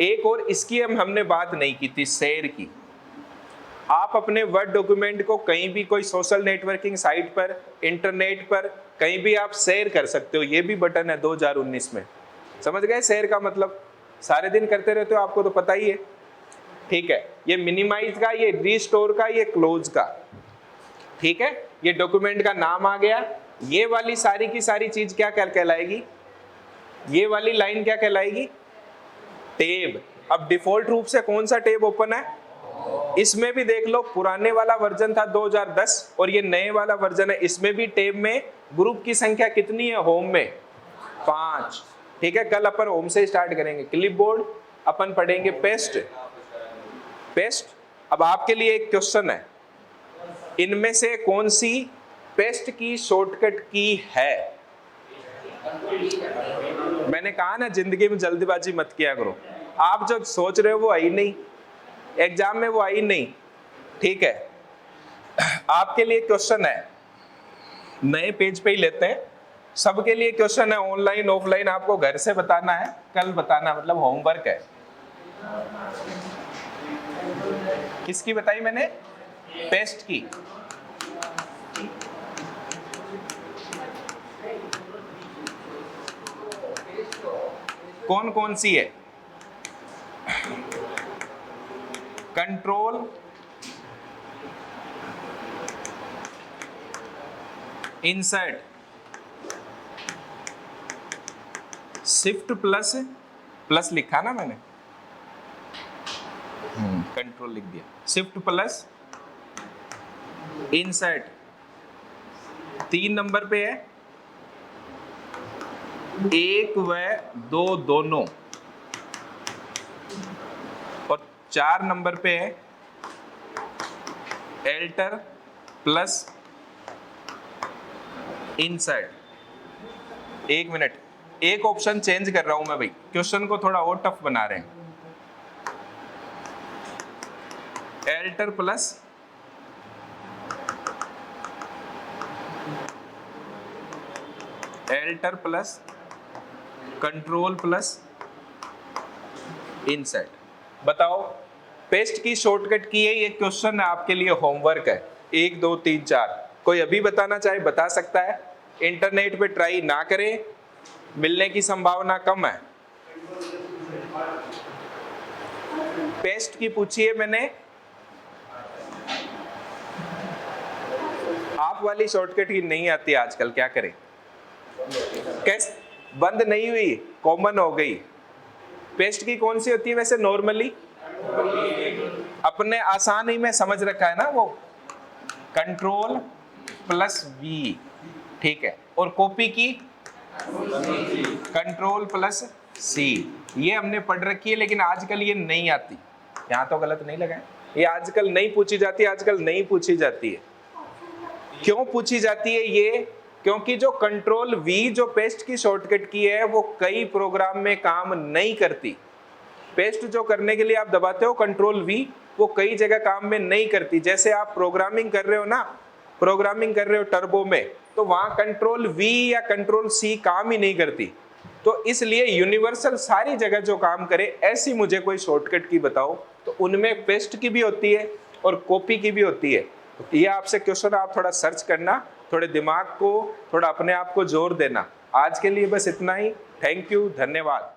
एक और इसकी हमने बात नहीं की थी, शेयर की। आप अपने वर्ड डॉक्यूमेंट को कहीं भी कोई सोशल नेटवर्किंग साइट पर, इंटरनेट पर, कहीं भी आप शेयर कर सकते हो। ये भी बटन है 2019 में। समझ गए शेयर का मतलब? सारे दिन करते रहते हो, आपको तो पता ही है। ठीक है, ये मिनिमाइज का, ये रिस्टोर का, ये क्लोज का। ठीक है, ये डॉक्यूमेंट का नाम आ गया। ये वाली सारी की सारी चीज क्या कहलाएगी? ये वाली लाइन क्या कहलाएगी? टैब। अब डिफॉल्ट रूप से कौन सा टैब ओपन है? इसमें भी देख लो, पुराने वाला वर्जन था 2010 और ये नए वाला वर्जन है। इसमें भी टैब में ग्रुप की संख्या कितनी है? होम में 5। ठीक है, कल अपन होम से स्टार्ट करेंगे। क्लिपबोर्ड अपन पढ़ेंगे पेस्ट। अब आपके लिए एक क्वेश्चन है, इनमें से कौन सी पेस्ट की शॉर्टकट की है? मैंने कहा ना, जिंदगी में जल्दबाजी मत किया करो। आप जो सोच रहे हो वो आई नहीं, एग्जाम में वो आई नहीं। ठीक है, आपके लिए क्वेश्चन है, नए पेज पे ही लेते हैं। सबके लिए क्वेश्चन है, ऑनलाइन ऑफलाइन आपको घर से बताना है, कल बताना, मतलब होमवर्क है। किसकी बताई मैंने? पेस्ट की। कौन कौन सी है? कंट्रोल, इंसर्ट, शिफ्ट प्लस लिखा ना मैंने, कंट्रोल लिख दिया, शिफ्ट प्लस इंसर्ट 3 नंबर पे है, 1 व 2 दोनों, और 4 नंबर पे है एल्टर प्लस इंसर्ट। 1 मिनट, एक ऑप्शन चेंज कर रहा हूं मैं भाई, क्वेश्चन को थोड़ा और टफ बना रहे हैं। Alter plus control plus insert. बताओ पेस्ट की शॉर्टकट की है, ये क्वेश्चन आपके लिए होमवर्क है। 1 2 3 4 कोई अभी बताना चाहे बता सकता है। इंटरनेट पे ट्राई ना करें, मिलने की संभावना कम है। पेस्ट की पूछिए मैंने, आप वाली शॉर्टकट की नहीं आती आजकल, क्या करें? कैसे बंद नहीं हुई, कॉमन हो गई। पेस्ट की कौन सी होती है वैसे नॉर्मली? अपने आसानी में समझ रखा है ना वो, कंट्रोल प्लस वी। ठीक है, और कॉपी की कंट्रोल प्लस सी। ये हमने पढ़ रखी है, लेकिन आजकल ये नहीं आती। यहाँ तो गलत नहीं लगा है, ये आजकल नहीं पूछी जाती, आजकल नहीं पूछी जाती है। क्यों पूछी जाती है ये? क्योंकि जो कंट्रोल वी जो पेस्ट की शॉर्टकट की है वो कई प्रोग्राम में काम नहीं करती। पेस्ट जो करने के लिए आप दबाते हो कंट्रोल वी, वो कई जगह काम में नहीं करती। जैसे आप प्रोग्रामिंग कर रहे हो ना, प्रोग्रामिंग कर रहे हो टर्बो में, तो वहां कंट्रोल वी या कंट्रोल सी काम ही नहीं करती। तो इसलिए यूनिवर्सल सारी जगह जो काम करे, ऐसी मुझे कोई शॉर्टकट की बताओ। तो उनमें पेस्ट की भी होती है और कॉपी की भी होती है। ये आपसे क्वेश्चन आप थोड़ा सर्च करना, थोड़े दिमाग को, थोड़ा अपने आप को जोर देना। आज के लिए बस इतना ही। थैंक यू, धन्यवाद।